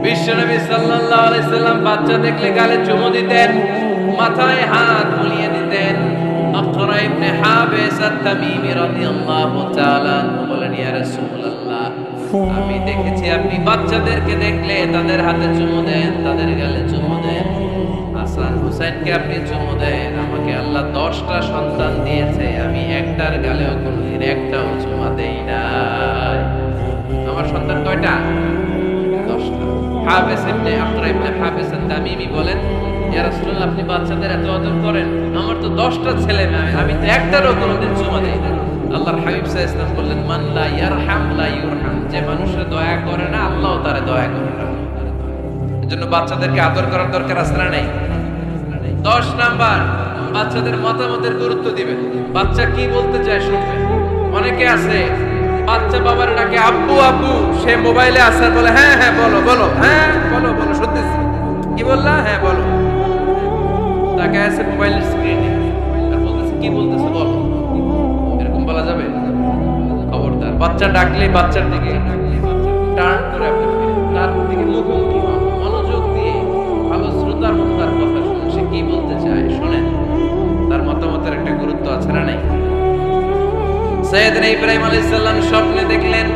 বিশ্বনবী সাল্লাল্লাহু আলাইহি সাল্লাম বাচ্চা দেখলে গালে চুমু দিতেন, মাথায় হাত বুলিয়ে দিতেন। আকরা ইবনে হাবিস আত-তামিমি রাদিয়াল্লাহু তাআলা বলেন, ইয়া রাসূলুল্লাহ, আমি দেখেছি আপনি বাচ্চাদেরকে দেখলে তাদের হাতে চুমু দেন, তাদের গালে চুমু দেন। হাসান হুসাইনকে আপনি চুমু দেন। আমাকে আল্লাহ 10টা সন্তান দিয়েছে, আমি একটার গালেও কোনদিন একটাও চুমা দেই নাই। আমার সন্তান কয়টা? 10টা। হাবিস ইবনে আকরা ইবনে হাবিস আত-তামিমি বলেন, ইয়া রাসূলুল্লাহ, আপনি বাচ্চাদের এত আদর করেন, আমার তো 10টা ছেলে মেয়ে, আমি তো একটারও কোনদিন চুমা দেই না। আল্লাহর হাবিব সাল্লাল্লাহু আলাইহি ওয়াসাল্লাম বললেন, মান লা ইয়ারহাম লা ইউরহাম। যে মানুষের দয়া করে না, আল্লাহও তারে দয়া করে না। এজন্য বাচ্চাদেরকে আদর করার দরকার আছে না নাই? 10 নাম্বার, বাচ্চাদের মতামতের গুরুত্ব দিবেন। বাচ্চা কি বলতে চায় শুনবেন। অনেকে আছে বাচ্চা বাবার ডাকে আব্বু আব্বু, সে মোবাইলে আসার বলে হ্যাঁ হ্যাঁ বলো বলো, হ্যাঁ বলো বলো, শুনতেছি, কি বললা, হ্যাঁ বলো। তাকে আছে মোবাইলের স্ক্রিনে আর বলতেছে কি বলতেছে বলো। এরকম বলা যাবে? খবরদার। বাচ্চা ডাকলে বাচ্চার দিকে টার্ন করে আপনি তার দিকে মুখোমুখি হন, মনোযোগ দিয়ে ভালো শ্রোতার মতো তার কথা শুনুন, সে কি বলতে চায় শোনেন। তার মতামতের একটা গুরুত্ব আছে না নাই? সাইয়েদনা ইব্রাহিম আলাইহিস সালাম স্বপ্নে দেখলেন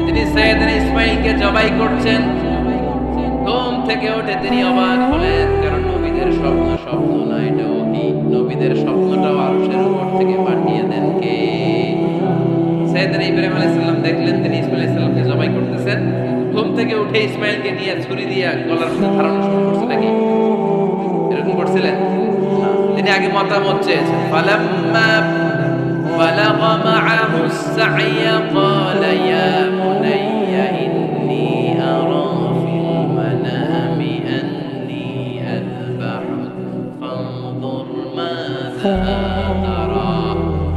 তিনি সাইয়েদনা ইসমাঈলকে জবাই করছেন। ঘুম থেকে উঠে তিনি অবাক হলেন, কারণ নবীদের স্বপ্ন স্বপ্ন না, এটা ওহী। নবীদের স্বপ্নটাও আরশের উপর থেকে পাঠিয়ে দেন কে? সাইয়েদনা ইব্রাহিম আলাইহিস সালাম দেখলেন তিনি ইসমাঈল আলাইহিস সালামকে জবাই করতেছেন। ঘুম থেকে উঠে ইসমাঈলকে নিয়ে ছুরি দিয়ে গলার মধ্যে ধারণ শুরু করছে নাকি? এরকম করছিলেন? তিনি আগে মতামত চেয়েছেন। ফালাম্মা بلغ معه السعي قال يا بني إني أرى في المنام أني أذبحك فانظر ماذا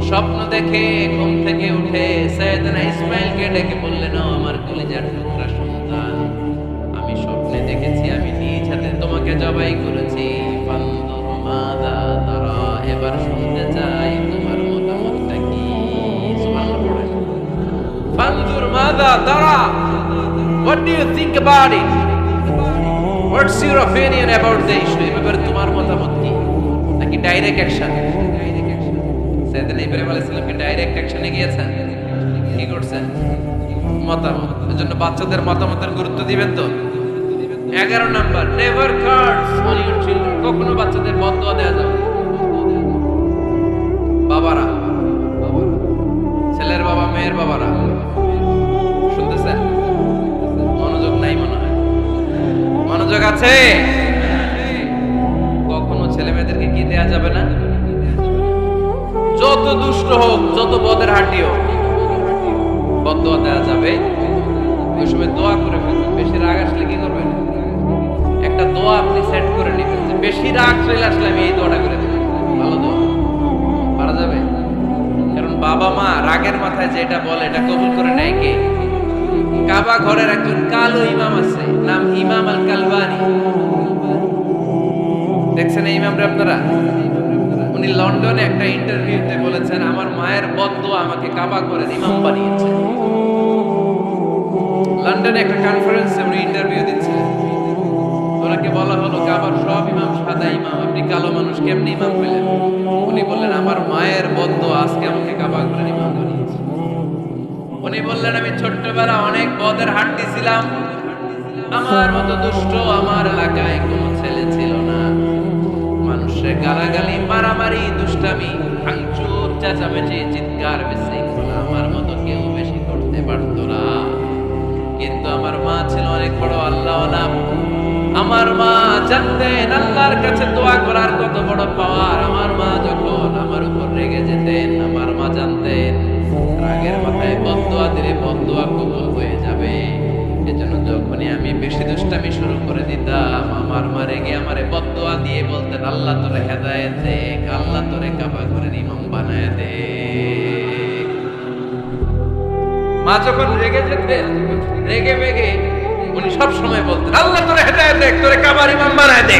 স্বপ্ন দেখে ঘুম থেকে উঠে সাইয়েদনা ইসমাঈলকে ডেকে বললেন, ও আমার কলিজার টুকরা সন্তান, আমি স্বপ্নে দেখেছি আমি নিজ হাতে তোমাকে জবাই করেছি। ফানজুর মাযা তারা, এবার শুনতে চাই তোমার মতামতটা কি। সুবহানাল্লাহ পড়েন। ফানজুর মাযা তারা, what do you think about it? What's your opinion about the issue? এই ব্যাপারে তোমার মতামত কি? নাকি ডাইরেক্ট অ্যাকশন? সাইয়েদনা ইব্রাহিম আলাইহিস সালামকে ডাইরেক্ট অ্যাকশনে গিয়েছেন, কি করছেন? মতামত। এজন্য বাচ্চাদের মতামতের গুরুত্ব দিবেন তো। 11 number, never curse on your children. কখনো বাচ্চাদের বদদোয়া দেয়া যাবে না। বাবারা, ছেলের বাবা মেয়ের বাবারা শুনতেছেন? মনোযোগ নাই মনে হয়। মনোযোগ আছে? কখনো ছেলে মেয়েদেরকে কি দেয়া যাবে না? যত দুষ্ট হোক, যত বদের হাঁটি হোক, বদদোয়া দেয়া যাবে। ওই সময় দোয়া করে ফেলবেন। বেশি রাগ আসলে কি করবেন? একটা দোয়া আপনি সেট করে নেবেন যে বেশি রাগ চলে আসলে আমি এই দোয়াটা করে দেব। ভালো দোয়া পারা যাবে? কারণ বাবা মা রাগের মাথায় যেটা বলে এটা কবুল করে নেয় কে? কাবা ঘরের একজন কালো ইমাম আছে, নাম ইমাম আল কালবানি। দেখছেন এই ইমামরে আপনারা? উনি লন্ডনে একটা ইন্টারভিউতে বলেছেন, আমার মায়ের বদদোয়া আমাকে কাবা ঘরের ইমাম বানিয়েছে। লন্ডনে একটা কনফারেন্সে উনি ইন্টারভিউ দিচ্ছিলেন। ওনাকে বলা হলো, কাবার সব ইমাম সাদা ইমাম, আপনি কালো মানুষ কেমনি ইমাম পেলেন? উনি বললেন, আমার মায়ের বদদোয়া আজকে আমাকে কাবা ঘরের ইমাম বানিয়েছে। উনি বললেন, আমি ছোট্টবেলা অনেক বদের হাঁটি ছিলাম, আমার মতো দুষ্ট আমার এলাকায় কোনো ছেলে ছিল না। মানুষের গালাগালি, মারামারি, দুষ্টামি, ভাঙচুর, চেঁচামেচি, চিৎকার, বিশৃঙ্খলা আমার মতো কেউ বেশি করতে পারতো না। কিন্তু আমার মা ছিল অনেক বড় আল্লাহওয়ালা। আমার মা জানতেন আল্লাহর কাছে দোয়া করার কত বড় পাওয়ার। আমার মা যখন আমার উপর রেগে যেতেন, আমার মা জানতেন রাগের মাথায় বদদোয়া দিলে বদদোয়া কবুল হয়ে যাবে। এজন্য যখনই আমি বেশি দুষ্টামি শুরু করে দিতাম, আমার মা রেগে আমারে বদদোয়া দিয়ে বলতেন, আল্লাহ তোরে হেদায়েত দে, আল্লাহ তোরে কাবা ঘরের ইমাম বানায় দে। মা যখন রেগে যেতেন, রেগে বেগে উনি সব সময় বলতেন, আল্লাহ তোরে হেদায়েত দে, তোরে কাবার ইমাম বানায় দে।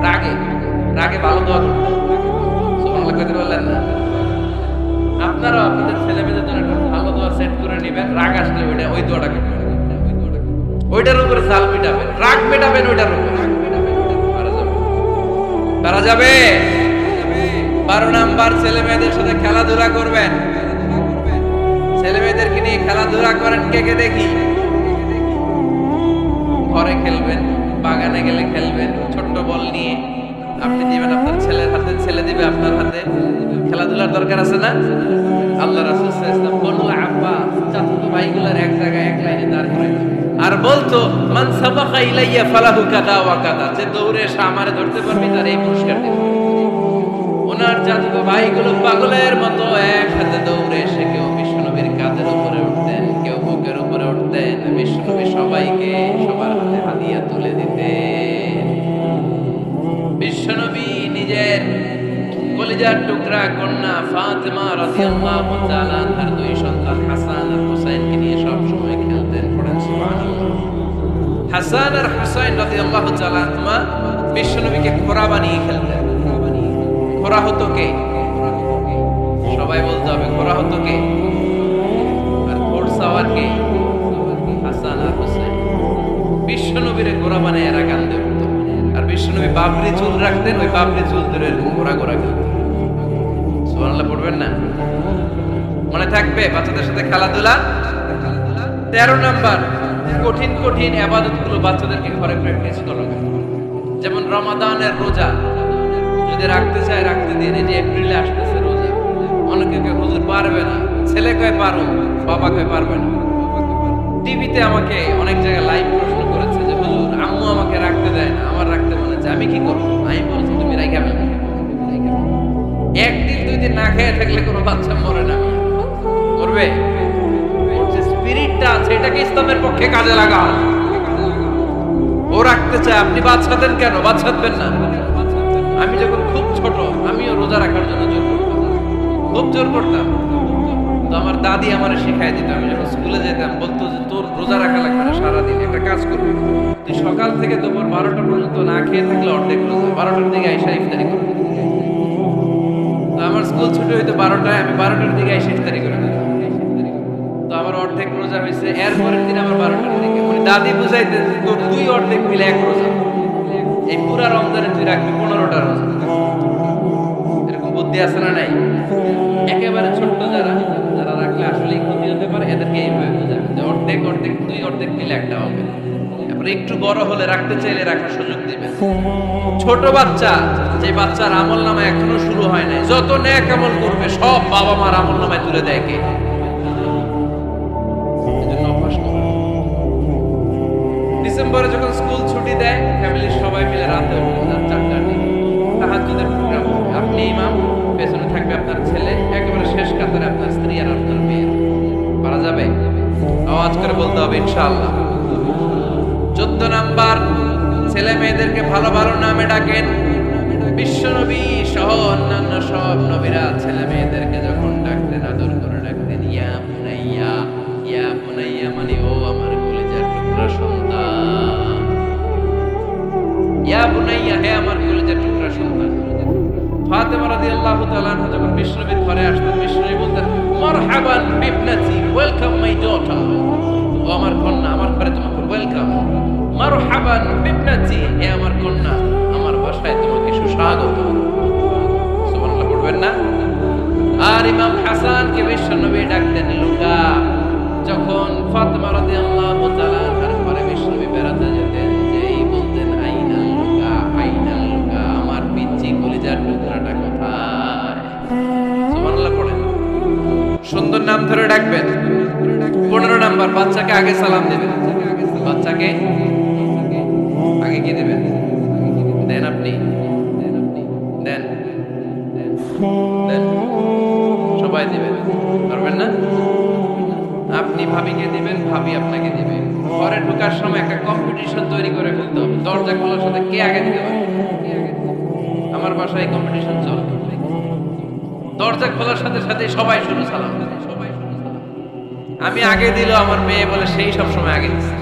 রাগে রাগে ভালো দোয়া করতেন। সুবহানাল্লাহ কইতে বললেন না? আপনারা আপনাদের ছেলেমেয়েদের জন্য একটা ভালো দোয়া সেট করে নেবেন। রাগ আসলে ওই দোয়াটা করবেন, ওইটার উপরে জাল মেটাবেন, রাগ মেটাবেন ওইটার উপরে। পারা যাবে? 12 নাম্বার, ছেলে মেয়েদের সাথে খেলাধুলা করবেন। ছেলে মেয়েদেরকে নিয়ে খেলাধুলা করেন, কে কে দেখি? ঘরে খেলবেন, বাগানে গেলে খেলবেন, ছোট্ট বল নিয়ে আপনি দিবেন আপনার ছেলের হাতে, ছেলে দিবে আপনার হাতে। খেলাধুলার দরকার আছে না? আল্লাহ রাসূল সাল্লাল্লাহু আলাইহি ওয়াসাল্লাম বনুল আব্বাস চাচাতো ভাইগুলোর এক জায়গায় এক লাইনে দাঁড় করাই আর বলতো, মান সাবাকা ইলাইয়া ফালাহু কাদা ওয়া কাদা, যে দৌড়ে এসে আমারে ধরতে পারবি তার এই পুরস্কার দেব। ওনার চাচাতো ভাইগুলো পাগলের মতো একসাথে দৌড়ে এসে কেউ বিশ্বনবীর কাঁধের উপরে উঠতেন, কেউ বুকের উপরে উঠতেন। বিশ্বনবী সবাইকে সবার হাতে হাদিয়া তুলে দিতেন। বিশ্বনবী নিজের কলিজার টুকরা কন্যা ফাতেমা রাদিয়াল্লাহু তাআলা তার দুই সন্তান হাসান আর হুসাইনকে নিয়ে সব সময় খেলতেন। পড়েন সুবহানাল্লাহ। হাসান আর হুসাইন রাদিয়াল্লাহু তাআলা বিশ্বনবীকে ঘোড়া বানিয়ে খেলতেন। ঘোড়া হতো কে? সবাই বলতে হবে, ঘোড়া হতো কে? আর ঘোড়সাওয়ার কে? হাসান আর হুসাইন। বিশ্বনবীর ঘোড়া বানিয়ে এরা কান্দে উঠতো। আর বিশ্বনবী বাবরি চুল রাখতেন, ওই বাবরি চুল ধরে ঘোড়া ঘোড়া খেলতেন। সুবহানাল্লাহ পড়বেন না? মনে থাকবে বাচ্চাদের সাথে খেলাধুলা। 13 নাম্বার, কঠিন কঠিন ইবাদতগুলো বাচ্চাদেরকে ঘরে প্র্যাকটিস করাবেন। যেমন রমাদানের রোজা যদি রাখতে চায় রাখতে দিন। এই যে এপ্রিলে আসতেছে রোজা, অনেকে কেউ হুজুর পারবে না, ছেলে কয় পারো, বাবা কয় পারবে না। টিভিতে আমাকে অনেক জায়গায় লাইভ প্রশ্ন করেছে যে হুজুর আম্মু আমাকে রাখতে দেয় না, আমার রাখতে মনে চায়, আমি কি করবো? আমি বলছি তুমি রাইখা ফেলো। একদিন 2 দিন না খেয়ে থাকলে কোনো বাচ্চা মরে না, মরবে? ওর যে স্পিরিটটা আছে এটাকে ইসলামের পক্ষে কাজে লাগান। ও রাখতে চায়, আপনি বাচ্চা দেন কেন? বাচ্চা দেন না। আমি যখন খুব ছোট, আমিও জোর করতাম। তো আমার দাদি আমারে শিখাই দিত, আমি যখন স্কুলে যেতাম বলতো যে তোর রোজা রাখা লাগবে না, সারাদিন একটা কাজ করবি, তুই সকাল থেকে দুপুর 12টা পর্যন্ত না খেয়ে থাকলে অর্ধেক রোজা, 12টার দিকে আইসা ইফতারি করবি। তো আমার স্কুল ছুটি হইতো 12টায়, আমি 12টার দিকে আইসা ইফতারি করে দিতাম। তো আমার অর্ধেক রোজা হয়েছে। এরপরের দিন আমার 12টার দিকে মানে দাদি বুঝাইতে তোর দুই অর্ধেক মিলে এক রোজা, এই পুরা রমজানে তুই রাখবি 15টা রোজা। এরকম বুদ্ধি আছে না নাই? একেবারে ছোট্ট যারা যারা রাখলে আসলে ক্ষতি হতে পারে, এদেরকে এইভাবে বোঝাবে যে অর্ধেক অর্ধেক দুই অর্ধেক মিলে একটা হবে। তারপরে একটু বড় হলে রাখতে চাইলে রাখার সুযোগ দিবে। ছোট বাচ্চা, যে বাচ্চার আমল নামা এখনো শুরু হয় নাই, যত নেক আমল করবে সব বাবা মার আমল নামায় তুলে দেয় কে? এজন্য অভ্যাস করো। ডিসেম্বরে যখন স্কুল ছুটি দেয়, ফ্যামিলির সবাই মিলে রাতে 4টার দিকে তাহাজ্জুদের প্রোগ্রাম হবে। আপনি ইমাম, পেছনে থাকবে আপনার ছেলে, একেবারে শেষ কাতারে আপনার স্ত্রী আর আপনার মেয়ে। পারা যাবে? আওয়াজ করে বলতে হবে ইনশাআল্লাহ। 14 নাম্বার, ছেলে মেয়েদেরকে ভালো ভালো নামে ডাকেন। বিশ্বনবী সহ অন্যান্য সব নবীরা ছেলে মেয়েদেরকে যখন ডাকতেন আদর করে ডাকতেন ইয়া বুনাইয়া। ইয়া বুনাইয়া মানে ও আমার কলিজার টুকরা সন্তান। ইয়া বুনাইয়া, হে আমার কলিজার টুকরা সন্তান। ফাতেমা রাদিয়াল্লাহু তাআলা আনহা যখন বিশ্বনবীর ঘরে আসতেন, বিশ্বনবী বলতেন মারহাবান বিবনাতি, ওয়েলকাম মাই ডটার। ও আমার কন্যা, আমার ঘরে তোমাকে ওয়েলকাম। মারহাবান বিবনাতি, হে আমার কন্যা, আমার বাসায় তোমাকে সুস্বাগত। সুবহানাল্লাহ পড়বেন না? আর ইমাম হাসানকে বিশ্বনবী ডাকতেন লুকা। যখন ফাতেমা রাদিয়াল্লাহু তাআলা আনহার ঘরে বিশ্বনবী বেড়াতে যেতেন, যেই বলতেন আইনাল লুকা, আইনাল লুকা, আমার পিচ্চি কলিজার টুকরাটা কোথায়? সুবহানাল্লাহ পড়েন। সুন্দর নাম ধরে ডাকবেন। 15 নাম্বার, বাচ্চাকে আগে সালাম দিবেন। বাচ্চাকে আগে কি দিবেন? দেন আপনি দেন দেন, সবাই দিবেন, পারবেন না? আপনি ভাবিকে দিবেন, ভাবি আপনাকে দিবে। ঘরে ঢোকার সময় একটা কম্পিটিশন তৈরি করে ফেলতে হবে, দরজা খোলার সাথে কে আগে দিতে পারে। আমার বাসায় কম্পিটিশন চলে, দরজা খোলার সাথে সাথে সবাই শুরু সালাম। আমি আগে দিল আমার মেয়ে বলে সেই সব সময় আগে দিচ্ছে।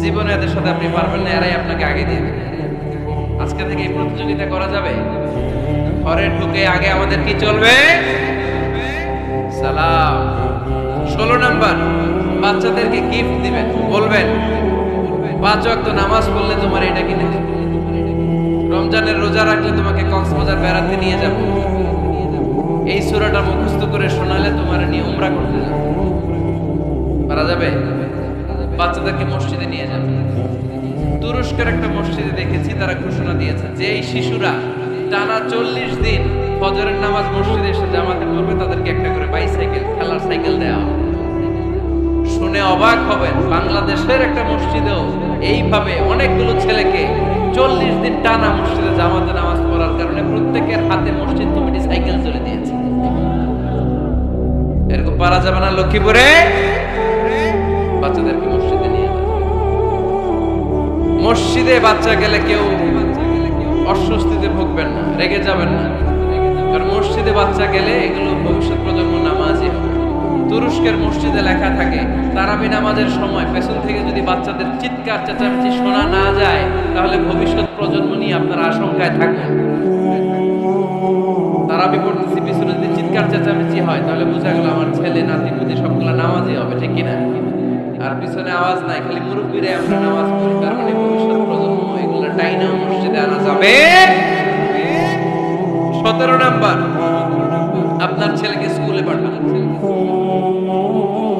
জীবনে এদের সাথে আপনি পারবেন না, এরাই আপনাকে আগে দিয়ে দেবে। আজকে থেকে এই প্রতিযোগিতা করা যাবে। ঘরে ঢুকে আগে আমাদের কি চলবে? সালাম। 16 নাম্বার, বাচ্চাদেরকে গিফট দিবেন। বলবেন 5 ওয়াক্ত নামাজ পড়লে তোমার এটা কিনে দেব, রমজানের রোজা রাখলে তোমাকে কক্সবাজার বেড়াতে নিয়ে যাব, এই সূরাটা মুখস্থ করে শোনালে তোমার নিয়ে উমরা করতে যাব। পারা যাবে? বাচ্চাদেরকে মসজিদে নিয়ে যাবে। তুরস্কের একটা মসজিদে দেখেছি, তারা ঘোষণা দিয়েছে যে এই শিশুরা টানা 40 দিন ফজরের নামাজ মসজিদে এসে জামাতে পড়বে, তাদেরকে একটা করে বাইসাইকেল, খেলার সাইকেল দেওয়া হবে। শুনে অবাক হবেন, বাংলাদেশের একটা মসজিদেও এইভাবে অনেকগুলো ছেলেকে 40 দিন টানা মসজিদে জামাতে নামাজ পড়ার কারণে প্রত্যেকের হাতে মসজিদ কমিটি সাইকেল চলে দিয়েছে। এরকম পারা যাবে না লক্ষ্মীপুরে? বাচ্চাদেরকে মসজিদে নিয়ে যাবে। মসজিদে বাচ্চা গেলে কেউ অস্বস্তিতে ভুগবেন না, রেগে যাবেন না, কারণ মসজিদে বাচ্চা গেলে এগুলো ভবিষ্যৎ প্রজন্ম নামাজি হবে। তুরস্কের মসজিদে লেখা থাকে তারাবি নামাজের সময় পেছন থেকে যদি বাচ্চাদের চিৎকার চেঁচামেচি শোনা না যায়, তাহলে ভবিষ্যৎ প্রজন্ম নিয়ে আপনার আশঙ্কায় থাকবেন। তারাবি পড়তেছি, পিছনে যদি চিৎকার চেঁচামেচি হয়, তাহলে বোঝা গেল আমার ছেলে নাতি পুতি সবগুলো নামাজি হবে, ঠিক কিনা? আর পিছনে আওয়াজ নাই, খালি মুরব্বীরাই আমরা নামাজ পড়ি, তার মানে ভবিষ্যৎ প্রজন্ম এগুলো টাইনা মসজিদে আনা যাবে। 17 নাম্বার, আপনার ছেলেকে স্কুলে পাঠান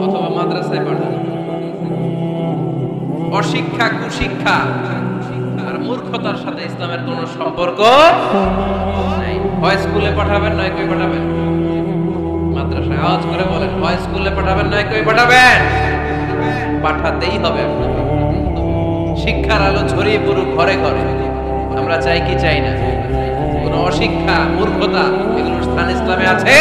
অথবা মাদ্রাসায় পাঠান। অশিক্ষা, কুশিক্ষা আর মূর্খতার সাথে ইসলামের কোনো সম্পর্ক নাই। হয় স্কুলে পাঠাবেন, নয় কই পাঠাবেন? মাদ্রাসায়। আওয়াজ করে বলেন, হয় স্কুলে পাঠাবেন, নয় কই পাঠাবেন? পাঠাতেই হবে আপনাকে। শিক্ষার আলো ছড়িয়ে পড়ুক ঘরে ঘরে। আমরা চাই কি চাই না? কোন অশিক্ষা, মূর্খতা এগুলোর স্থান ইসলামে আছে?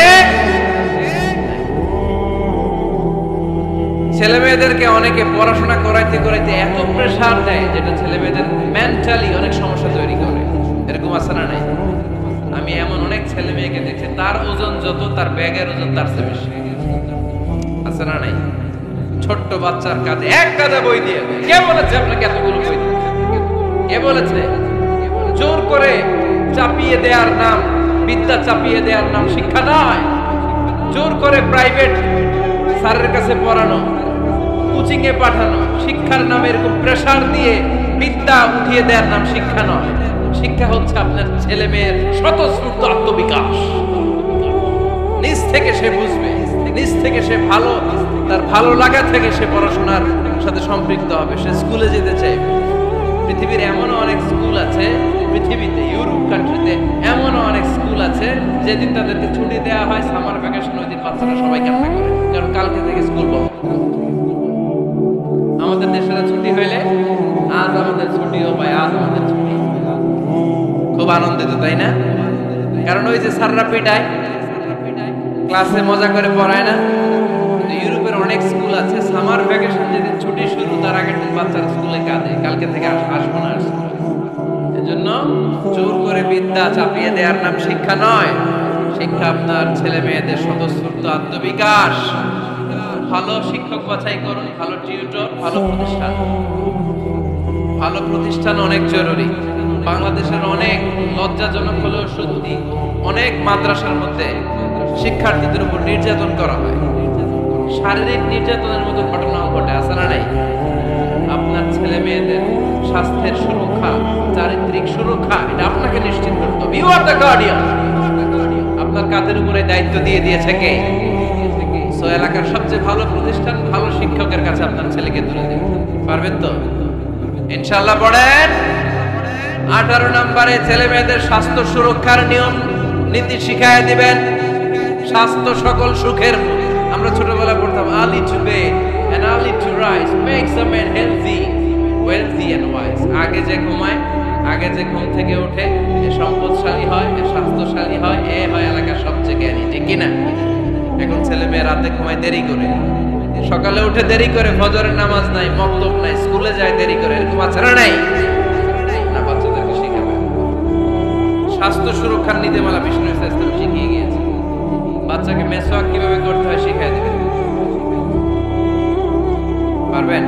ছেলে মেয়েদেরকে অনেকে পড়াশোনা করাইতে করাইতে এত প্রেসার দেয়, যেটা ছেলে মেয়েদের মেন্টালি অনেক সমস্যা তৈরি করে। এরকম আছে না নাই? আমি আমি এমন অনেক ছেলে মেয়েকে দেখছি তার ওজন যত তার ব্যাগের ওজন তার চেয়ে বেশি আছে না নাই? ছোট্ট বাচ্চার কাঁধে এক কাঁধে বই দিয়ে, কে বলেছে আপনাকে এতগুলো বই দিতে? কে বলেছে? জোর করে চাপিয়ে দেওয়ার নাম বিদ্যা, চাপিয়ে দেওয়ার নাম শিক্ষা নয়। জোর করে প্রাইভেট স্যারের কাছে পড়ানো, কোচিং এ পাঠানো, শিক্ষার নামে এরকম প্রেসার দিয়ে বিদ্যা উঠিয়ে দেওয়ার নাম শিক্ষা নয়। শিক্ষা হচ্ছে আপনার ছেলে মেয়ের স্বতঃস্ফূর্ত আত্মবিকাশ। নিজ থেকে সে বুঝবে, নিজ থেকে সে ভালো, তার ভালো লাগা থেকে সে পড়াশোনার সাথে সম্পৃক্ত হবে, সে স্কুলে যেতে চাইবে। পৃথিবীর এমনও অনেক স্কুল আছে, পৃথিবীতে ইউরোপ কান্ট্রিতে এমনও অনেক স্কুল আছে যেদিন তাদেরকে ছুটি দেওয়া হয় সামার ভ্যাকেশন, ওই দিন বাচ্চারা সবাই কান্না করে, কারণ কালকে থেকে স্কুল বন্ধ। আমাদের দেশের ছুটি হইলে আজ আমাদের ছুটিও পায়, আজ আমাদের ছুটি, খুব আনন্দিত তাই না? কারণ ওই যে স্যাররা পিটায়, ক্লাসে মজা করে পড়ায় না। ইউরোপের অনেক স্কুল আছে সামার ভ্যাকেশন যেদিন ছুটি শুরু তার আগের দিন বাচ্চারা স্কুলে কাঁদে, কালকে থেকে আসবো না। এজন্য জোর করে বিদ্যা চাপিয়ে দেওয়ার নাম শিক্ষা নয়। শিক্ষা আপনার ছেলে মেয়েদের স্বতঃস্ফূর্ত আত্মবিকাশ। ভালো শিক্ষক বাছাই করুন, ভালো টিউটর, ভালো প্রতিষ্ঠান। ভালো প্রতিষ্ঠান অনেক জরুরি। বাংলাদেশের অনেক লজ্জাজনক হলেও সত্যি, অনেক মাদ্রাসার মধ্যে শিক্ষার্থীদের উপর নির্যাতন করা হয়। শারীরিক নির্যাতনের মতো ঘটনাও ঘটে, আছে না নাই? আপনার ছেলে মেয়েদের স্বাস্থ্যের সুরক্ষা, চারিত্রিক সুরক্ষা, এটা আপনাকে নিশ্চিত করতে হবে। You are the guardian. আপনার কাঁধের উপরে দায়িত্ব দিয়ে দিয়েছে কে? সো এলাকার সবচেয়ে ভালো প্রতিষ্ঠান, ভালো শিক্ষকের কাছে আপনার ছেলেকে তুলে দেবেন। পারবেন তো? ইনশাআল্লাহ। পড়েন 18 নম্বরে ছেলে মেয়েদের স্বাস্থ্য সুরক্ষার নিয়ম নীতি শিখায় দিবেন। স্বাস্থ্য সকল সুখের মূল। আমরা ছোটবেলায় পড়তাম early to bed and early to rise makes a man healthy, wealthy and wise. আগে যে ঘুমায়, আগে যে ঘুম থেকে ওঠে, এ সম্পদশালী হয়, এ স্বাস্থ্যশালী হয়, এ হয় এলাকার সবচেয়ে জ্ঞানী, ঠিক কিনা? এখন ছেলে মেয়ে রাতে ঘুমায় দেরি করে, সকালে উঠে দেরি করে, ফজরের নামাজ নাই, মক্তব নাই, স্কুলে যায় দেরি করে, এরকম আছে না নাই? না, বাচ্চাদেরকে শিখাবে। স্বাস্থ্য সুরক্ষার নীতিমালা বিষ্ণু ইসলাম শিখিয়ে গিয়েছে। বাচ্চাকে মেসওয়াক কিভাবে করতে হয় শিখাই দেবেন। পারবেন?